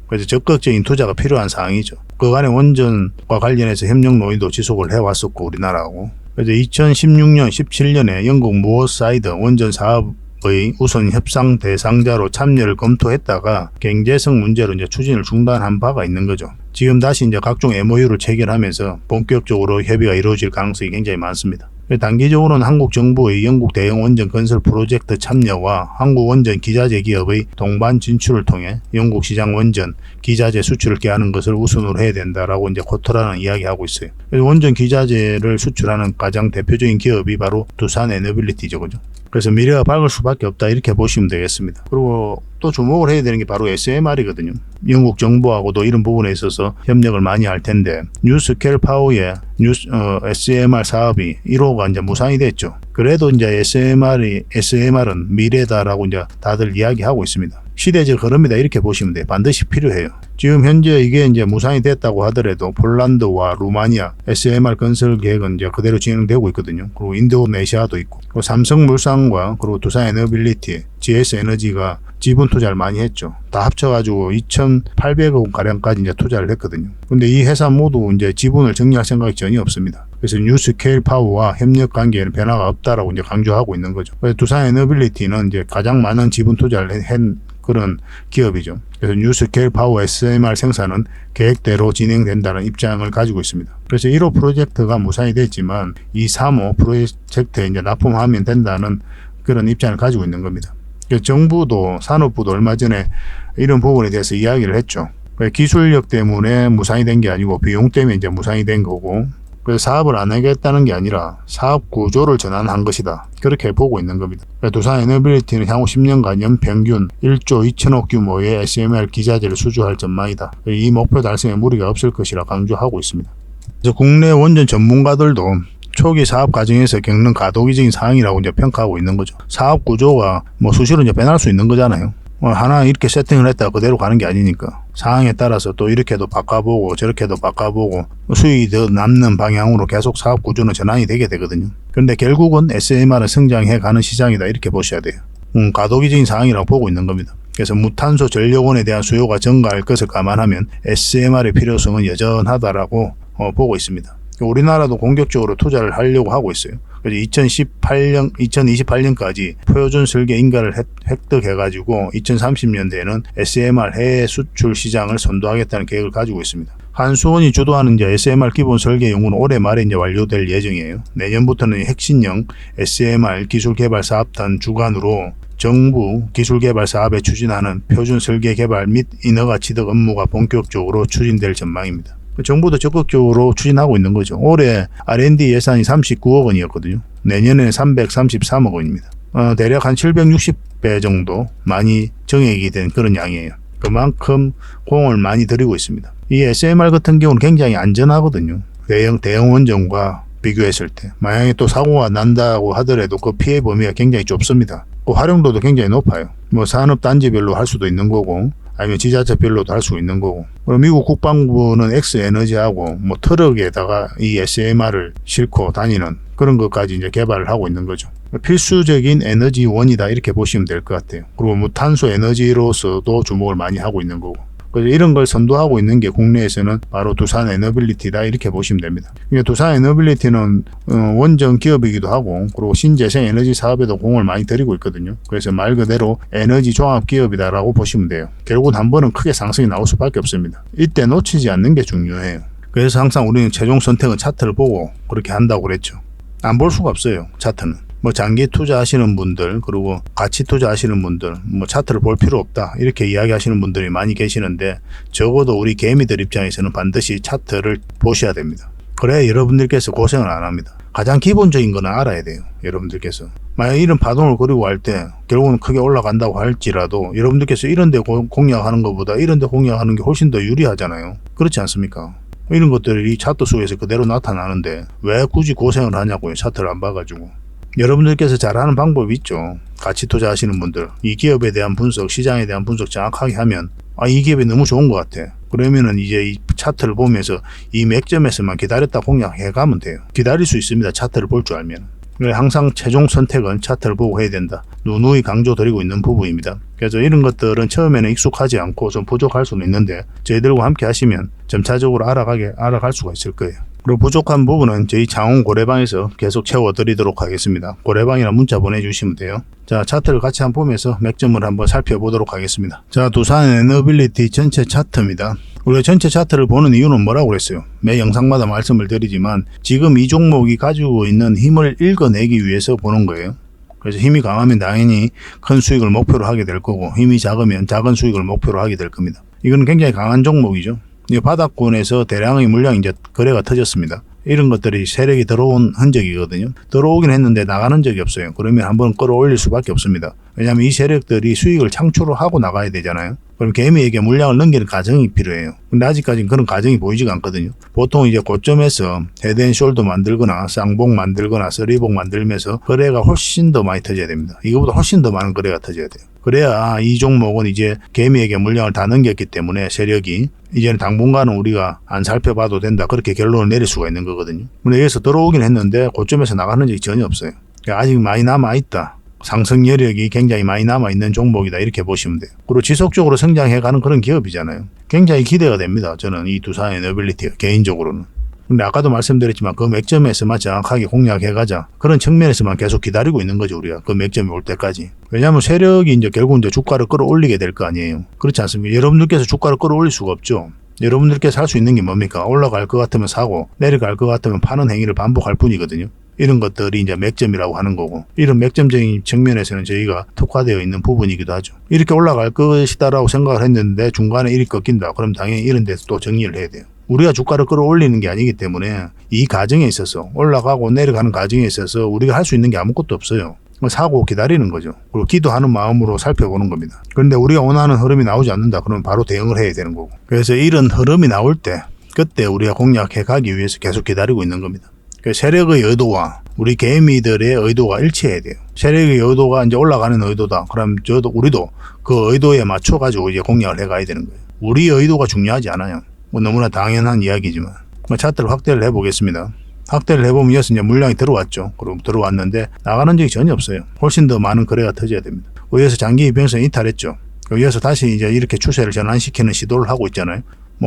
그래서 적극적인 투자가 필요한 상황이죠. 그간의 원전과 관련해서 협력 논의도 지속을 해왔었고, 우리나라하고. 그래서 2016년, 17년에 영국 무어사이드 원전 사업의 우선 협상 대상자로 참여를 검토했다가 경제성 문제로 이제 추진을 중단한 바가 있는 거죠. 지금 다시 이제 각종 MOU를 체결하면서 본격적으로 협의가 이루어질 가능성이 굉장히 많습니다. 단기적으로는 한국 정부의 영국 대형 원전 건설 프로젝트 참여와 한국 원전 기자재 기업의 동반 진출을 통해 영국 시장 원전 기자재 수출을 개하는 것을 우선으로 해야 된다라고 이제 코터라는 이야기하고 있어요. 원전 기자재를 수출하는 가장 대표적인 기업이 바로 두산 에너빌리티죠, 그죠? 그래서 미래가 밝을 수밖에 없다, 이렇게 보시면 되겠습니다. 그리고 또 주목을 해야 되는 게 바로 SMR이거든요. 영국 정부하고도 이런 부분에 있어서 협력을 많이 할 텐데, 뉴스케일 파워의 SMR 사업이 1호가 이제 무산이 됐죠. 그래도 이제 SMR은 미래다라고 이제 다들 이야기하고 있습니다. 시대적 흐름이다, 이렇게 보시면 돼요. 반드시 필요해요. 지금 현재 이게 이제 무산이 됐다고 하더라도 폴란드와 루마니아 SMR 건설 계획은 이제 그대로 진행되고 있거든요. 그리고 인도네시아도 있고, 그리고 삼성물산과 그리고 두산에너빌리티, GS에너지가 지분 투자를 많이 했죠. 다 합쳐가지고 2,800억 가량까지 이제 투자를 했거든요. 근데 이 회사 모두 이제 지분을 정리할 생각이 전혀 없습니다. 그래서 뉴스케일 파워와 협력 관계에는 변화가 없다라고 이제 강조하고 있는 거죠. 그래서 두산에너빌리티는 이제 가장 많은 지분 투자를 한 그런 기업이죠. 그래서 뉴스케일 파워 SMR 생산은 계획대로 진행된다는 입장을 가지고 있습니다. 그래서 1호 프로젝트가 무산이 됐지만 2, 3호 프로젝트에 이제 납품하면 된다는 그런 입장을 가지고 있는 겁니다. 정부도 산업부도 얼마 전에 이런 부분에 대해서 이야기를 했죠. 기술력 때문에 무산이 된 게 아니고 비용 때문에 이제 무산이 된 거고, 그래서 사업을 안 하겠다는 게 아니라 사업 구조를 전환한 것이다, 그렇게 보고 있는 겁니다. 두산에너빌리티는 향후 10년간 연평균 1조 2천억 규모의 SMR 기자재를 수주할 전망이다. 이 목표 달성에 무리가 없을 것이라 강조하고 있습니다. 그래서 국내 원전 전문가들도 초기 사업 과정에서 겪는 가도기적인 상황이라고 이제 평가하고 있는 거죠. 사업 구조가 뭐 수시로 이제 변할 수 있는 거잖아요. 하나 이렇게 세팅을 했다가 그대로 가는 게 아니니까 상황에 따라서 또 이렇게도 바꿔보고 저렇게도 바꿔보고 수익이 더 남는 방향으로 계속 사업 구조는 전환이 되게 되거든요. 그런데 결국은 SMR은 성장해 가는 시장이다, 이렇게 보셔야 돼요. 가도기적인 상황이라고 보고 있는 겁니다. 그래서 무탄소 전력원에 대한 수요가 증가할 것을 감안하면 SMR의 필요성은 여전하다라고 보고 있습니다. 우리나라도 공격적으로 투자를 하려고 하고 있어요. 그래서 2028년까지 표준 설계 인가를 획득해가지고 2030년대에는 SMR 해외 수출 시장을 선도하겠다는 계획을 가지고 있습니다. 한수원이 주도하는 이제 SMR 기본 설계 연구는 올해 말에 이제 완료될 예정이에요. 내년부터는 핵심형 SMR 기술 개발 사업단 주관으로 정부 기술 개발 사업에 추진하는 표준 설계 개발 및 인허가 취득 업무가 본격적으로 추진될 전망입니다. 정부도 적극적으로 추진하고 있는 거죠. 올해 R&D 예산이 39억 원이었거든요. 내년에는 333억 원입니다. 대략 한 760배 정도 많이 정액이 된 그런 양이에요. 그만큼 공을 많이 들이고 있습니다. 이 SMR 같은 경우는 굉장히 안전하거든요. 대형 원전과 비교했을 때. 만약에 또 사고가 난다고 하더라도 그 피해 범위가 굉장히 좁습니다. 그 활용도도 굉장히 높아요. 뭐 산업단지별로 할 수도 있는 거고, 아니면 지자체별로도 할 수 있는 거고. 미국 국방부는 X에너지하고 뭐 트럭에다가 이 SMR을 싣고 다니는 그런 것까지 이제 개발을 하고 있는 거죠. 필수적인 에너지원이다, 이렇게 보시면 될 것 같아요. 그리고 무탄소 에너지로서도 주목을 많이 하고 있는 거고. 그래서 이런 걸 선도하고 있는 게 국내에서는 바로 두산에너빌리티다, 이렇게 보시면 됩니다. 그러니까 두산에너빌리티는 원전 기업이기도 하고, 그리고 신재생 에너지 사업에도 공을 많이 들이고 있거든요. 그래서 말 그대로 에너지 종합 기업이다라고 보시면 돼요. 결국은 한 번은 크게 상승이 나올 수밖에 없습니다. 이때 놓치지 않는 게 중요해요. 그래서 항상 우리는 최종 선택은 차트를 보고 그렇게 한다고 그랬죠. 안 볼 수가 없어요, 차트는. 뭐 장기 투자하시는 분들, 그리고 가치 투자하시는 분들, 뭐 차트를 볼 필요 없다 이렇게 이야기하시는 분들이 많이 계시는데, 적어도 우리 개미들 입장에서는 반드시 차트를 보셔야 됩니다. 그래야 여러분들께서 고생을 안 합니다. 가장 기본적인 거는 알아야 돼요. 여러분들께서 만약 이런 파동을 그리고 할 때 결국은 크게 올라간다고 할지라도 여러분들께서 이런 데 공략하는 것보다 이런 데 공략하는 게 훨씬 더 유리하잖아요. 그렇지 않습니까? 이런 것들이 이 차트 속에서 그대로 나타나는데 왜 굳이 고생을 하냐고요. 차트를 안 봐가지고. 여러분들께서 잘하는 방법이 있죠. 가치 투자하시는 분들, 이 기업에 대한 분석, 시장에 대한 분석 정확하게 하면 이 기업이 너무 좋은 것 같아. 그러면은 이제 이 차트를 보면서 이 맥점에서만 기다렸다 공략해 가면 돼요. 기다릴 수 있습니다. 차트를 볼 줄 알면. 항상 최종 선택은 차트를 보고 해야 된다. 누누이 강조드리고 있는 부분입니다. 그래서 이런 것들은 처음에는 익숙하지 않고 좀 부족할 수는 있는데 저희들과 함께 하시면 점차적으로 알아갈 수가 있을 거예요. 그리고 부족한 부분은 저희 장원 고래방에서 계속 채워드리도록 하겠습니다. 고래방이나 문자 보내주시면 돼요. 자, 차트를 같이 한번 보면서 맥점을 한번 살펴보도록 하겠습니다. 자, 두산 에너빌리티 전체 차트입니다. 우리가 전체 차트를 보는 이유는 뭐라고 그랬어요? 매 영상마다 말씀을 드리지만 지금 이 종목이 가지고 있는 힘을 읽어내기 위해서 보는 거예요. 그래서 힘이 강하면 당연히 큰 수익을 목표로 하게 될 거고, 힘이 작으면 작은 수익을 목표로 하게 될 겁니다. 이거는 굉장히 강한 종목이죠. 이 바닥권에서 대량의 물량이 이제 거래가 터졌습니다. 이런 것들이 세력이 들어온 흔적이거든요. 들어오긴 했는데 나가는 적이 없어요. 그러면 한번 끌어올릴 수밖에 없습니다. 왜냐하면 이 세력들이 수익을 창출을 하고 나가야 되잖아요. 그럼 개미에게 물량을 넘기는 과정이 필요해요. 근데 아직까지는 그런 과정이 보이지가 않거든요. 보통 이제 고점에서 헤드앤숄더 만들거나 쌍봉 만들거나 쓰리봉 만들면서 거래가 훨씬 더 많이 터져야 됩니다. 이거보다 훨씬 더 많은 거래가 터져야 돼요. 그래야 이 종목은 이제 개미에게 물량을 다 넘겼기 때문에 세력이 이제는 당분간은 우리가 안 살펴봐도 된다, 그렇게 결론을 내릴 수가 있는 거거든요. 근데 여기서 들어오긴 했는데 고점에서 나가는 적이 전혀 없어요. 그러니까 아직 많이 남아있다, 상승 여력이 굉장히 많이 남아있는 종목이다, 이렇게 보시면 돼요. 그리고 지속적으로 성장해가는 그런 기업이잖아요. 굉장히 기대가 됩니다. 저는 이 두산 에너빌리티가 개인적으로는. 근데 아까도 말씀드렸지만 그 맥점에서만 정확하게 공략해가자, 그런 측면에서만 계속 기다리고 있는 거죠. 우리가 그 맥점이 올 때까지. 왜냐하면 세력이 이제 결국 이제 주가를 끌어올리게 될 거 아니에요. 그렇지 않습니까? 여러분들께서 주가를 끌어올릴 수가 없죠. 여러분들께서 할 수 있는 게 뭡니까? 올라갈 것 같으면 사고, 내려갈 것 같으면 파는 행위를 반복할 뿐이거든요. 이런 것들이 이제 맥점이라고 하는 거고, 이런 맥점적인 측면에서는 저희가 특화되어 있는 부분이기도 하죠. 이렇게 올라갈 것이다라고 생각을 했는데 중간에 일이 꺾인다. 그럼 당연히 이런 데서 또 정리를 해야 돼요. 우리가 주가를 끌어올리는 게 아니기 때문에 이 과정에 있어서, 올라가고 내려가는 과정에 있어서 우리가 할 수 있는 게 아무것도 없어요. 사고 기다리는 거죠. 그리고 기도하는 마음으로 살펴보는 겁니다. 그런데 우리가 원하는 흐름이 나오지 않는다. 그러면 바로 대응을 해야 되는 거고. 그래서 이런 흐름이 나올 때, 그때 우리가 공략해 가기 위해서 계속 기다리고 있는 겁니다. 세력의 의도와 우리 개미들의 의도가 일치해야 돼요. 세력의 의도가 이제 올라가는 의도다. 그럼 우리도 그 의도에 맞춰가지고 이제 공략을 해가야 되는 거예요. 우리 의도가 중요하지 않아요. 너무나 당연한 이야기지만. 차트를 확대를 해보겠습니다. 확대를 해보면 여기서 이제 물량이 들어왔죠. 그럼 들어왔는데 나가는 적이 전혀 없어요. 훨씬 더 많은 거래가 터져야 됩니다. 여기서 장기 이평선 이탈했죠. 여기서 다시 이제 이렇게 추세를 전환시키는 시도를 하고 있잖아요.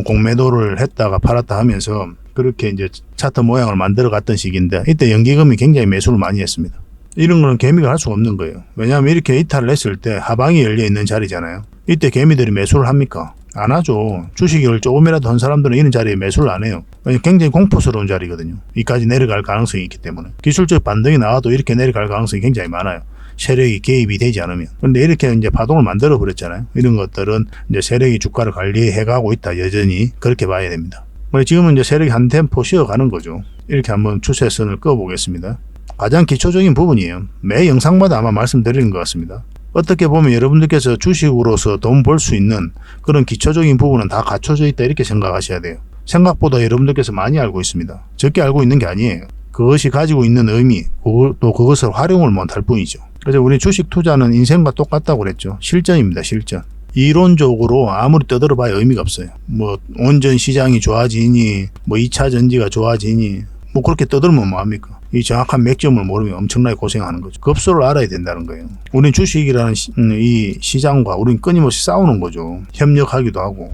공매도를 했다가 팔았다 하면서 그렇게 이제 차트 모양을 만들어 갔던 시기인데, 이때 연기금이 굉장히 매수를 많이 했습니다. 이런 거는 개미가 할 수가 없는 거예요. 왜냐하면 이렇게 이탈을 했을 때 하방이 열려 있는 자리잖아요. 이때 개미들이 매수를 합니까? 안 하죠. 주식을 조금이라도 한 사람들은 이런 자리에 매수를 안 해요. 굉장히 공포스러운 자리거든요. 이까지 내려갈 가능성이 있기 때문에. 기술적 반등이 나와도 이렇게 내려갈 가능성이 굉장히 많아요. 세력이 개입이 되지 않으면. 근데 이렇게 이제 파동을 만들어 버렸잖아요. 이런 것들은 이제 세력이 주가를 관리해 가고 있다. 여전히 그렇게 봐야 됩니다. 지금은 이제 세력이 한 템포 쉬어가는 거죠. 이렇게 한번 추세선을 꺼 보겠습니다. 가장 기초적인 부분이에요. 매 영상마다 아마 말씀드리는 것 같습니다. 어떻게 보면 여러분들께서 주식으로서 돈 벌 수 있는 그런 기초적인 부분은 다 갖춰져 있다, 이렇게 생각하셔야 돼요. 생각보다 여러분들께서 많이 알고 있습니다. 적게 알고 있는 게 아니에요. 그것이 가지고 있는 의미, 또 그것을 활용을 못할 뿐이죠. 그래서 우리 주식 투자는 인생과 똑같다고 그랬죠. 실전입니다. 실전. 이론적으로 아무리 떠들어봐야 의미가 없어요. 온전 시장이 좋아지니, 2차 전지가 좋아지니, 그렇게 떠들면 뭐합니까? 이 정확한 맥점을 모르면 엄청나게 고생하는 거죠. 급소를 알아야 된다는 거예요. 우린 주식이라는 이 시장과 우린 끊임없이 싸우는 거죠. 협력하기도 하고.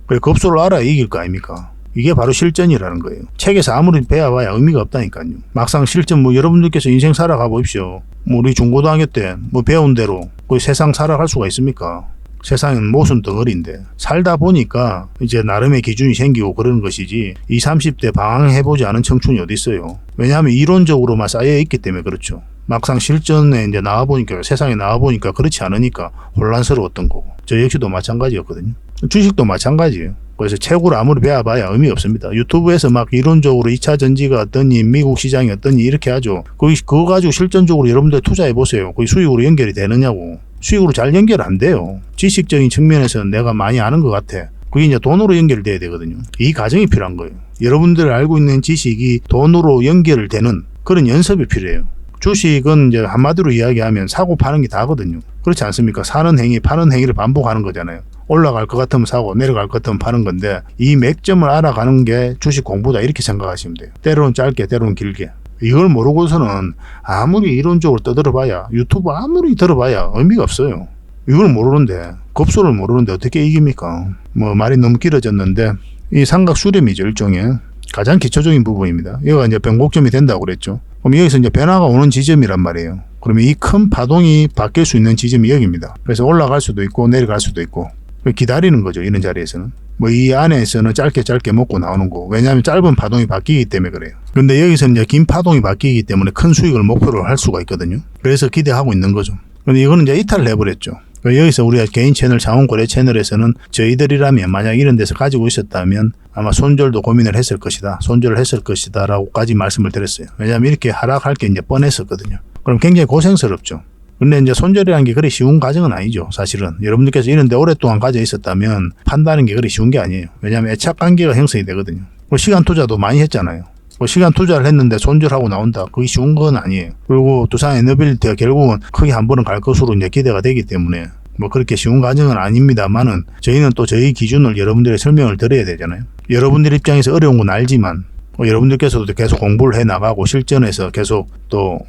그래, 급소를 알아야 이길 거 아닙니까? 이게 바로 실전이라는 거예요. 책에서 아무리 배워봐야 의미가 없다니까요. 막상 실전 여러분들께서 인생 살아가 보십시오. 우리 중고등학교 때 배운 대로 그 세상 살아갈 수가 있습니까? 세상은 모순 덩어리인데, 살다 보니까 이제 나름의 기준이 생기고 그러는 것이지 20, 30대 방황해보지 않은 청춘이 어디 있어요. 왜냐하면 이론적으로만 쌓여 있기 때문에 그렇죠. 막상 실전에 이제 나와보니까, 세상에 나와보니까 그렇지 않으니까 혼란스러웠던 거고, 저 역시도 마찬가지였거든요. 주식도 마찬가지예요. 그래서 채굴을 아무리 배워봐야 의미 없습니다. 유튜브에서 막 이론적으로 2차 전지가 어떠니, 미국 시장이 어떠니 이렇게 하죠. 그거 가지고 실전적으로 여러분들 투자해보세요. 그게 수익으로 연결이 되느냐고. 수익으로 잘 연결 안 돼요. 지식적인 측면에서는 내가 많이 아는 것 같아. 그게 이제 돈으로 연결돼야 되거든요. 이 과정이 필요한 거예요. 여러분들 알고 있는 지식이 돈으로 연결되는 그런 연습이 필요해요. 주식은 이제 한마디로 이야기하면 사고 파는 게 다거든요. 그렇지 않습니까? 사는 행위, 파는 행위를 반복하는 거잖아요. 올라갈 것 같으면 사고 내려갈 것 같으면 파는 건데, 이 맥점을 알아가는 게 주식 공부다 이렇게 생각하시면 돼요. 때로는 짧게 때로는 길게. 이걸 모르고서는 아무리 이론적으로 떠들어봐야, 유튜브 아무리 들어봐야 의미가 없어요. 이걸 모르는데, 급수를 모르는데 어떻게 이깁니까? 뭐 말이 너무 길어졌는데, 이 삼각 수렴이죠. 일종의 가장 기초적인 부분입니다. 여기가 이제 변곡점이 된다고 그랬죠. 그럼 여기서 이제 변화가 오는 지점이란 말이에요. 그러면 이 큰 파동이 바뀔 수 있는 지점이 여기입니다. 그래서 올라갈 수도 있고 내려갈 수도 있고 기다리는 거죠. 이런 자리에서는. 뭐 이 안에서는 짧게 먹고 나오는 거. 왜냐하면 짧은 파동이 바뀌기 때문에 그래요. 근데 여기서는 이제 긴 파동이 바뀌기 때문에 큰 수익을 목표로 할 수가 있거든요. 그래서 기대하고 있는 거죠. 근데 이거는 이제 이탈을 해버렸죠. 여기서 우리가 개인 채널, 장원거래 채널에서는 저희들이라면 만약 이런 데서 가지고 있었다면 아마 손절도 고민을 했을 것이다. 손절을 했을 것이다. 라고까지 말씀을 드렸어요. 왜냐하면 이렇게 하락할 게 이제 뻔했었거든요. 그럼 굉장히 고생스럽죠. 근데 이제 손절이라는 게 그리 쉬운 과정은 아니죠. 사실은. 여러분들께서 이런 데 오랫동안 가져 있었다면 판다는 게 그리 쉬운 게 아니에요. 왜냐하면 애착 관계가 형성이 되거든요. 시간 투자도 많이 했잖아요. 시간 투자를 했는데 손절하고 나온다. 그게 쉬운 건 아니에요. 그리고 두산 에너빌리티가 결국은 크게 한 번은 갈 것으로 이제 기대가 되기 때문에 뭐 그렇게 쉬운 과정은 아닙니다만은 저희는 또 저희 기준을 여러분들의 설명을 드려야 되잖아요. 여러분들 입장에서 어려운 건 알지만 여러분들께서도 계속 공부를 해 나가고 실전에서 계속 또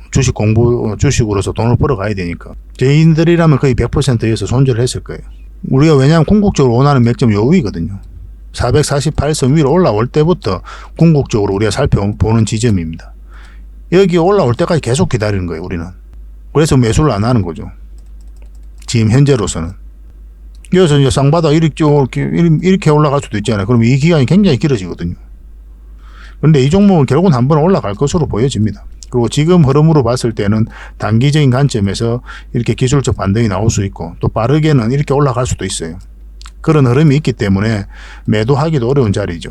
주식으로서 돈을 벌어가야 되니까 저희들이라면 거의 100%에서 손절을 했을 거예요. 우리가 왜냐하면 궁극적으로 원하는 맥점 요 위거든요. 448선 위로 올라올 때부터 궁극적으로 우리가 살펴보는 지점입니다. 여기 올라올 때까지 계속 기다리는 거예요. 우리는. 그래서 매수를 안 하는 거죠. 지금 현재로서는. 여기서 이제 쌍바닥 이렇게 올라갈 수도 있잖아요. 그럼 이 기간이 굉장히 길어지거든요. 근데 이 종목은 결국은 한번 올라갈 것으로 보여집니다. 그리고 지금 흐름으로 봤을 때는 단기적인 관점에서 이렇게 기술적 반등이 나올 수 있고 또 빠르게는 이렇게 올라갈 수도 있어요. 그런 흐름이 있기 때문에 매도하기도 어려운 자리죠.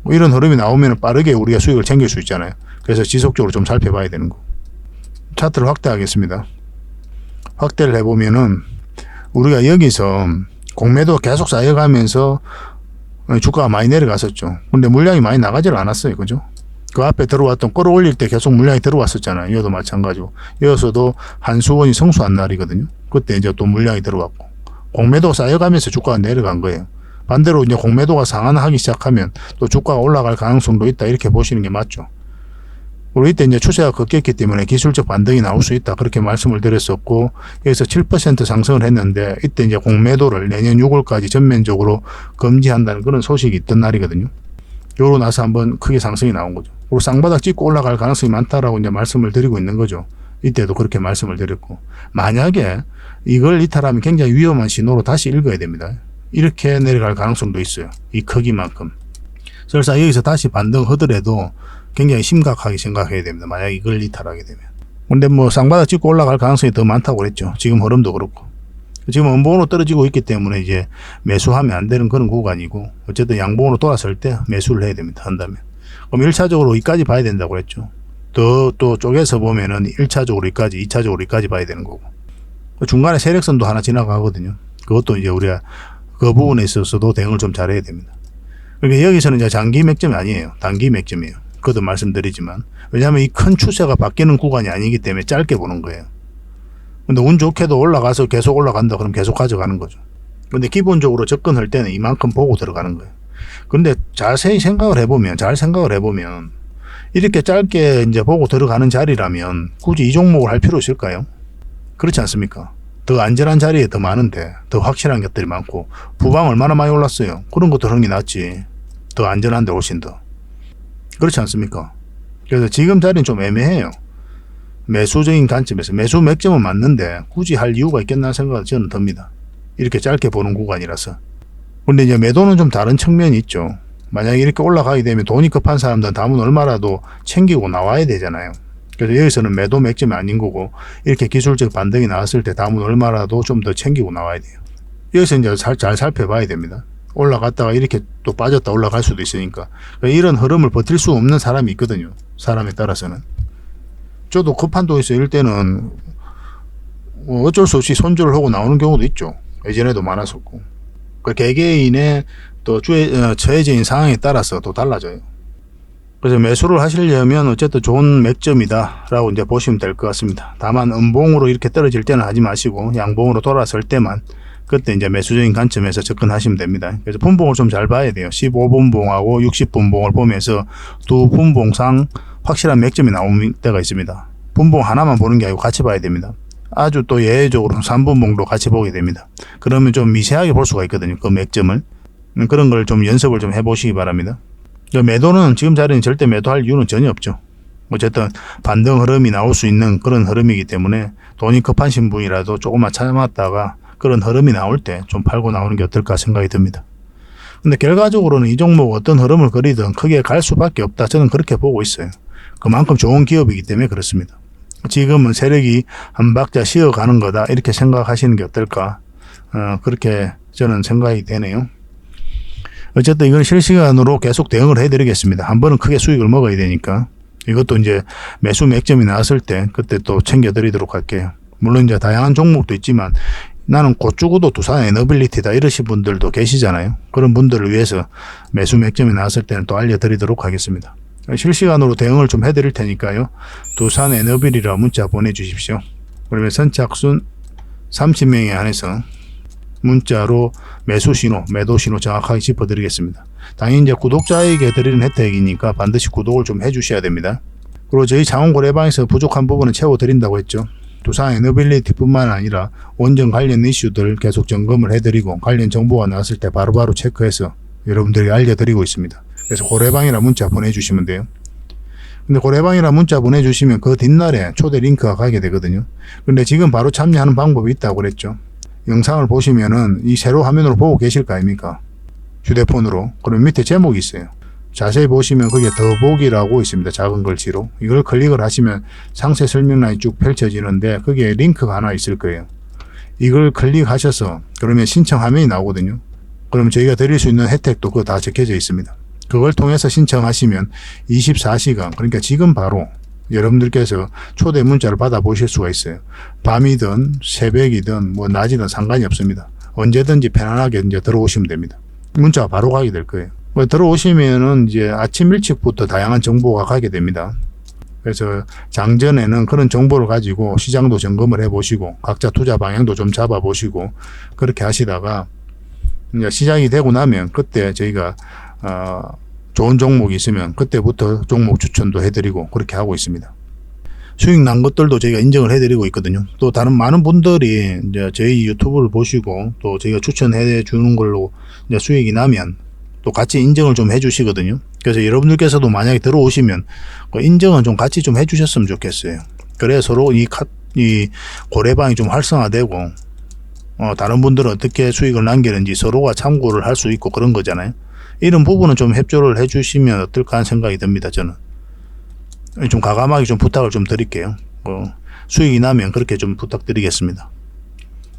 이런 흐름이 나오면 빠르게 우리가 수익을 챙길 수 있잖아요. 그래서 지속적으로 좀 살펴봐야 되는 거. 차트를 확대하겠습니다. 확대를 해보면은 우리가 여기서 공매도 계속 쌓여가면서 주가가 많이 내려갔었죠. 근데 물량이 많이 나가지를 않았어요. 그죠? 그 앞에 들어왔던 끌어올릴 때 계속 물량이 들어왔었잖아요. 이것도 마찬가지고. 이어서도 한수원이 성수한 날이거든요. 그때 이제 또 물량이 들어왔고. 공매도 쌓여가면서 주가가 내려간 거예요. 반대로 이제 공매도가 상한하기 시작하면 또 주가가 올라갈 가능성도 있다. 이렇게 보시는 게 맞죠. 그리고 이때 이제 추세가 꺾였기 때문에 기술적 반등이 나올 수 있다. 그렇게 말씀을 드렸었고, 여기서 7% 상승을 했는데, 이때 이제 공매도를 내년 6월까지 전면적으로 금지한다는 그런 소식이 있던 날이거든요. 요로 나서 한번 크게 상승이 나온 거죠. 그리고 쌍바닥 찍고 올라갈 가능성이 많다라고 이제 말씀을 드리고 있는 거죠. 이때도 그렇게 말씀을 드렸고, 만약에 이걸 이탈하면 굉장히 위험한 신호로 다시 읽어야 됩니다. 이렇게 내려갈 가능성도 있어요. 이 크기만큼. 설사 여기서 다시 반등하더라도 굉장히 심각하게 생각해야 됩니다. 만약 이걸 이탈하게 되면. 근데 뭐 쌍바닥 찍고 올라갈 가능성이 더 많다고 그랬죠. 지금 흐름도 그렇고. 지금 음봉으로 떨어지고 있기 때문에 이제 매수하면 안 되는 그런 구간이고, 어쨌든 양봉으로 돌아설 때 매수를 해야 됩니다. 한다면. 그럼 1차적으로 여기까지 봐야 된다고 그랬죠. 또 쪼개서 보면은 1차적으로 여기까지, 2차적으로 여기까지 봐야 되는 거고. 중간에 세력선도 하나 지나가거든요. 그것도 이제 우리가 그 부분에 있어서도 대응을 좀 잘해야 됩니다. 그러니까 여기서는 이제 장기 맥점이 아니에요. 단기 맥점이에요. 그것도 말씀드리지만. 왜냐하면 이 큰 추세가 바뀌는 구간이 아니기 때문에 짧게 보는 거예요. 근데 운 좋게도 올라가서 계속 올라간다 그러면 계속 가져가는 거죠. 근데 기본적으로 접근할 때는 이만큼 보고 들어가는 거예요. 근데 자세히 생각을 해보면, 이렇게 짧게 이제 보고 들어가는 자리라면 굳이 이 종목을 할 필요 있을까요? 그렇지 않습니까? 더 안전한 자리에 더 많은데, 더 확실한 것들이 많고, 부방 얼마나 많이 올랐어요? 그런 것도 하는 게 낫지. 더 안전한데 훨씬 더. 그렇지 않습니까? 그래서 지금 자리는 좀 애매해요. 매수적인 관점에서. 매수 맥점은 맞는데 굳이 할 이유가 있겠나 생각은 저는 듭니다. 이렇게 짧게 보는 구간이라서. 근데 이제 매도는 좀 다른 측면이 있죠. 만약에 이렇게 올라가게 되면 돈이 급한 사람들은 담은 얼마라도 챙기고 나와야 되잖아요. 그래서 여기서는 매도 맥점이 아닌 거고, 이렇게 기술적 반등이 나왔을 때 다음은 얼마라도 좀 더 챙기고 나와야 돼요. 여기서 이제 잘 살펴봐야 됩니다. 올라갔다가 이렇게 또 빠졌다 올라갈 수도 있으니까. 그러니까 이런 흐름을 버틸 수 없는 사람이 있거든요. 사람에 따라서는. 저도 급한도에서 이럴 때는 어쩔 수 없이 손절을 하고 나오는 경우도 있죠. 예전에도 많았었고. 그 개개인의 또 처해진 상황에 따라서 또 달라져요. 그래서 매수를 하시려면 어쨌든 좋은 맥점이다 라고 이제 보시면 될 것 같습니다. 다만 음봉으로 이렇게 떨어질 때는 하지 마시고 양봉으로 돌아설 때만 그때 이제 매수적인 관점에서 접근하시면 됩니다. 그래서 분봉을 좀 잘 봐야 돼요. 15분봉하고 60분봉을 보면서 두 분봉상 확실한 맥점이 나올 때가 있습니다. 분봉 하나만 보는 게 아니고 같이 봐야 됩니다. 아주 또 예외적으로 3분봉도 같이 보게 됩니다. 그러면 좀 미세하게 볼 수가 있거든요. 그 맥점을. 그런 걸 좀 연습을 좀 해보시기 바랍니다. 매도는 지금 자리는 절대 매도할 이유는 전혀 없죠. 어쨌든 반등 흐름이 나올 수 있는 그런 흐름이기 때문에 돈이 급하신 분이라도 조금만 참았다가 그런 흐름이 나올 때 좀 팔고 나오는 게 어떨까 생각이 듭니다. 근데 결과적으로는 이 종목 어떤 흐름을 그리든 크게 갈 수밖에 없다. 저는 그렇게 보고 있어요. 그만큼 좋은 기업이기 때문에 그렇습니다. 지금은 세력이 한 박자 쉬어가는 거다. 이렇게 생각하시는 게 어떨까. 그렇게 저는 생각이 되네요. 어쨌든 이건 실시간으로 계속 대응을 해드리겠습니다. 한 번은 크게 수익을 먹어야 되니까. 이것도 이제 매수 맥점이 나왔을 때 그때 또 챙겨드리도록 할게요. 물론 이제 다양한 종목도 있지만 나는 곧 죽어도 두산 에너빌리티다 이러신 분들도 계시잖아요. 그런 분들을 위해서 매수 맥점이 나왔을 때는 또 알려드리도록 하겠습니다. 실시간으로 대응을 좀 해드릴 테니까요. 두산 에너빌이라 문자 보내주십시오. 그러면 선착순 30명에 한해서 문자로 매수 신호, 매도 신호 정확하게 짚어드리겠습니다. 당연히 이제 구독자에게 드리는 혜택이니까 반드시 구독을 좀 해주셔야 됩니다. 그리고 저희 장원고래방에서 부족한 부분은 채워드린다고 했죠. 두산 에너빌리티 뿐만 아니라 원전 관련 이슈들 계속 점검을 해드리고 관련 정보가 나왔을 때 바로바로 체크해서 여러분들에게 알려드리고 있습니다. 그래서 고래방이라 문자 보내주시면 돼요. 근데 고래방이라 문자 보내주시면 그 뒷날에 초대 링크가 가게 되거든요. 근데 지금 바로 참여하는 방법이 있다고 그랬죠. 영상을 보시면은 이 세로 화면으로 보고 계실 거 아닙니까? 휴대폰으로. 그럼 밑에 제목이 있어요. 자세히 보시면 거기에 더보기라고 있습니다. 작은 글씨로. 이걸 클릭을 하시면 상세 설명란이 쭉 펼쳐지는데 거기에 링크가 하나 있을 거예요. 이걸 클릭하셔서 그러면 신청 화면이 나오거든요. 그러면 저희가 드릴 수 있는 혜택도 그거 다 적혀져 있습니다. 그걸 통해서 신청하시면 24시간, 그러니까 지금 바로 여러분들께서 초대 문자를 받아보실 수가 있어요. 밤이든 새벽이든 뭐 낮이든 상관이 없습니다. 언제든지 편안하게 이제 들어오시면 됩니다. 문자가 바로 가게 될 거예요. 들어오시면은 이제 아침 일찍부터 다양한 정보가 가게 됩니다. 그래서 장전에는 그런 정보를 가지고 시장도 점검을 해보시고 각자 투자 방향도 좀 잡아보시고 그렇게 하시다가 이제 시작이 되고 나면 그때 저희가 좋은 종목이 있으면 그때부터 종목 추천도 해드리고 그렇게 하고 있습니다. 수익 난 것들도 저희가 인정을 해드리고 있거든요. 또 다른 많은 분들이 이제 저희 유튜브를 보시고 또 저희가 추천해 주는 걸로 이제 수익이 나면 또 같이 인정을 좀 해주시거든요. 그래서 여러분들께서도 만약에 들어오시면 그 인정은 좀 같이 좀 해주셨으면 좋겠어요. 그래 서로 이 고래방이 좀 활성화되고 다른 분들은 어떻게 수익을 남기는지 서로가 참고를 할 수 있고 그런 거잖아요. 이런 부분은 좀 협조를 해주시면 어떨까 하는 생각이 듭니다. 저는 좀 과감하게 좀 부탁을 좀 드릴게요. 수익이 나면 그렇게 좀 부탁드리겠습니다.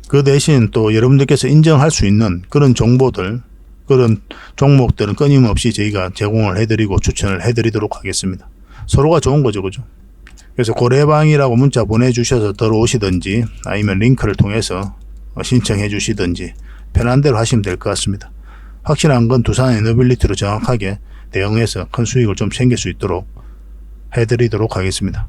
그 대신 또 여러분들께서 인정할 수 있는 그런 정보들, 그런 종목들은 끊임없이 저희가 제공을 해드리고 추천을 해드리도록 하겠습니다. 서로가 좋은 거죠, 그죠? 그래서 고래방이라고 문자 보내주셔서 들어오시든지 아니면 링크를 통해서 신청해 주시든지 편한 대로 하시면 될 것 같습니다. 확실한 건 두산 에너빌리티로 정확하게 대응해서 큰 수익을 좀 챙길 수 있도록 해드리도록 하겠습니다.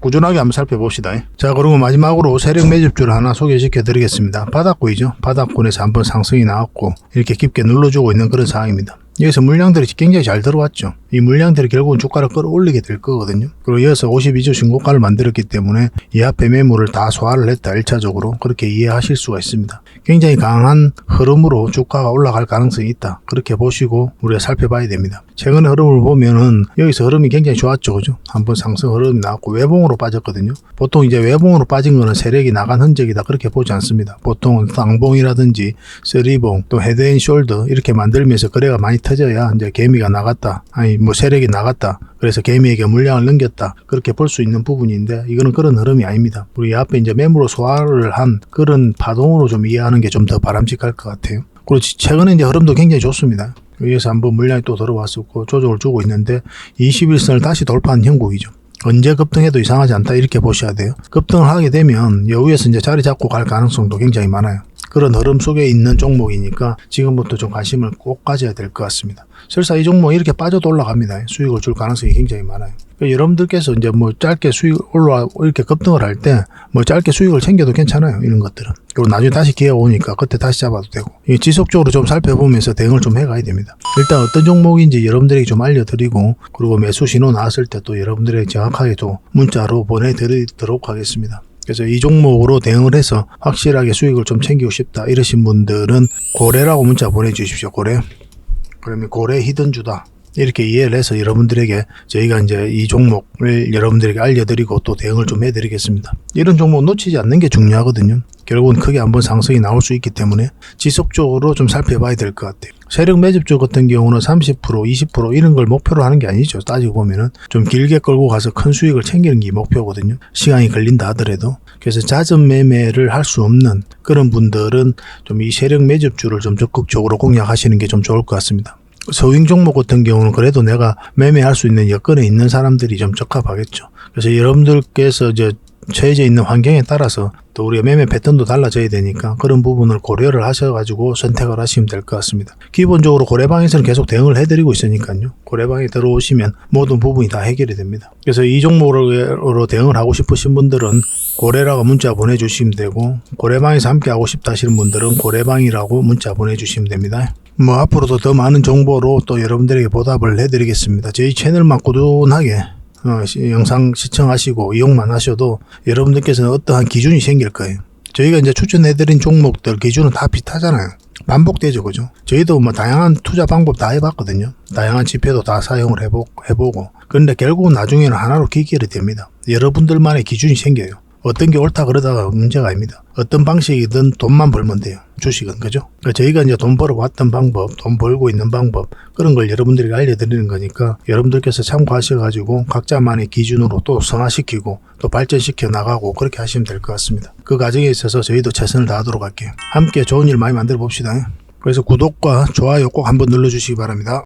꾸준하게 한번 살펴봅시다. 자, 그리고 마지막으로 세력 매집주를 하나 소개시켜 드리겠습니다. 바닥권이죠. 바닥권에서 한번 상승이 나왔고 이렇게 깊게 눌러주고 있는 그런 상황입니다. 여기서 물량들이 굉장히 잘 들어왔죠. 이 물량들이 결국은 주가를 끌어올리게 될 거거든요. 그리고 이어서 52주 신고가를 만들었기 때문에 이 앞에 매물을 다 소화를 했다. 1차적으로 그렇게 이해하실 수가 있습니다. 굉장히 강한 흐름으로 주가가 올라갈 가능성이 있다. 그렇게 보시고 우리가 살펴봐야 됩니다. 최근의 흐름을 보면은 여기서 흐름이 굉장히 좋았죠. 그죠? 한번 상승 흐름이 나왔고 외봉으로 빠졌거든요. 보통 이제 외봉으로 빠진 거는 세력이 나간 흔적이다. 그렇게 보지 않습니다. 보통은 쌍봉이라든지 쓰리봉 또 헤드앤숄더 이렇게 만들면서 거래가 많이 터져야 이제 개미가 나갔다. 아니 뭐 세력이 나갔다. 그래서 개미에게 물량을 넘겼다. 그렇게 볼 수 있는 부분인데 이거는 그런 흐름이 아닙니다. 우리 앞에 이제 매물로 소화를 한 그런 파동으로 좀 이해하는 게 좀 더 바람직할 것 같아요. 그리고 최근에 이제 흐름도 굉장히 좋습니다. 위에서 한번 물량이 또 들어왔었고 조정을 주고 있는데 21선을 다시 돌파한 형국이죠. 언제 급등해도 이상하지 않다 이렇게 보셔야 돼요. 급등을 하게 되면 여기에서 이제 자리 잡고 갈 가능성도 굉장히 많아요. 그런 흐름 속에 있는 종목이니까 지금부터 좀 관심을 꼭 가져야 될 것 같습니다. 설사 이 종목 이렇게 빠져도 올라갑니다. 수익을 줄 가능성이 굉장히 많아요. 그러니까 여러분들께서 이제 뭐 짧게 수익 이렇게 급등을 할 때 뭐 짧게 수익을 챙겨도 괜찮아요. 이런 것들은. 그리고 나중에 다시 기회가 오니까 그때 다시 잡아도 되고. 지속적으로 좀 살펴보면서 대응을 좀 해가야 됩니다. 일단 어떤 종목인지 여러분들에게 좀 알려드리고 그리고 매수 신호 나왔을 때 또 여러분들에게 정확하게 또 문자로 보내드리도록 하겠습니다. 그래서 이 종목으로 대응을 해서 확실하게 수익을 좀 챙기고 싶다 이러신 분들은 고래라고 문자 보내주십시오. 고래. 그러면 고래 히든주다. 이렇게 이해를 해서 여러분들에게 저희가 이제 이 종목을 여러분들에게 알려드리고 또 대응을 좀 해드리겠습니다. 이런 종목 놓치지 않는 게 중요하거든요. 결국은 크게 한번 상승이 나올 수 있기 때문에 지속적으로 좀 살펴봐야 될 것 같아요. 세력 매집주 같은 경우는 30%, 20% 이런 걸 목표로 하는 게 아니죠. 따지고 보면은 좀 길게 끌고 가서 큰 수익을 챙기는 게 목표거든요. 시간이 걸린다 하더라도. 그래서 잦은 매매를 할 수 없는 그런 분들은 좀 이 세력 매집주를 좀 적극적으로 공략하시는 게 좀 좋을 것 같습니다. 서윙 종목 같은 경우는 그래도 내가 매매할 수 있는 여건에 있는 사람들이 좀 적합하겠죠. 그래서 여러분들께서 이제 처해져 있는 환경에 따라서 또 우리가 매매 패턴도 달라져야 되니까 그런 부분을 고려를 하셔가지고 선택을 하시면 될 것 같습니다. 기본적으로 고래방에서는 계속 대응을 해드리고 있으니까요. 고래방에 들어오시면 모든 부분이 다 해결이 됩니다. 그래서 이 종목으로 대응을 하고 싶으신 분들은 고래라고 문자 보내주시면 되고 고래방에서 함께 하고 싶다 하시는 분들은 고래방이라고 문자 보내주시면 됩니다. 뭐 앞으로도 더 많은 정보로 또 여러분들에게 보답을 해드리겠습니다. 저희 채널만 꾸준하게 영상 시청하시고 이용만 하셔도 여러분들께서는 어떠한 기준이 생길 거예요. 저희가 이제 추천해드린 종목들 기준은 다 비슷하잖아요. 반복되죠, 그죠? 저희도 뭐 다양한 투자 방법 다 해봤거든요. 다양한 지표도 다 사용을 해보고. 그런데 결국은 나중에는 하나로 귀결이 됩니다. 여러분들만의 기준이 생겨요. 어떤 게 옳다 그러다가 문제가 아닙니다. 어떤 방식이든 돈만 벌면 돼요. 주식은, 그죠? 그러니까 저희가 이제 돈 벌어왔던 방법, 돈 벌고 있는 방법, 그런 걸 여러분들에게 알려드리는 거니까 여러분들께서 참고하셔가지고 각자만의 기준으로 또 성화시키고 또 발전시켜 나가고 그렇게 하시면 될 것 같습니다. 그 과정에 있어서 저희도 최선을 다하도록 할게요. 함께 좋은 일 많이 만들어 봅시다. 그래서 구독과 좋아요 꼭 한번 눌러주시기 바랍니다.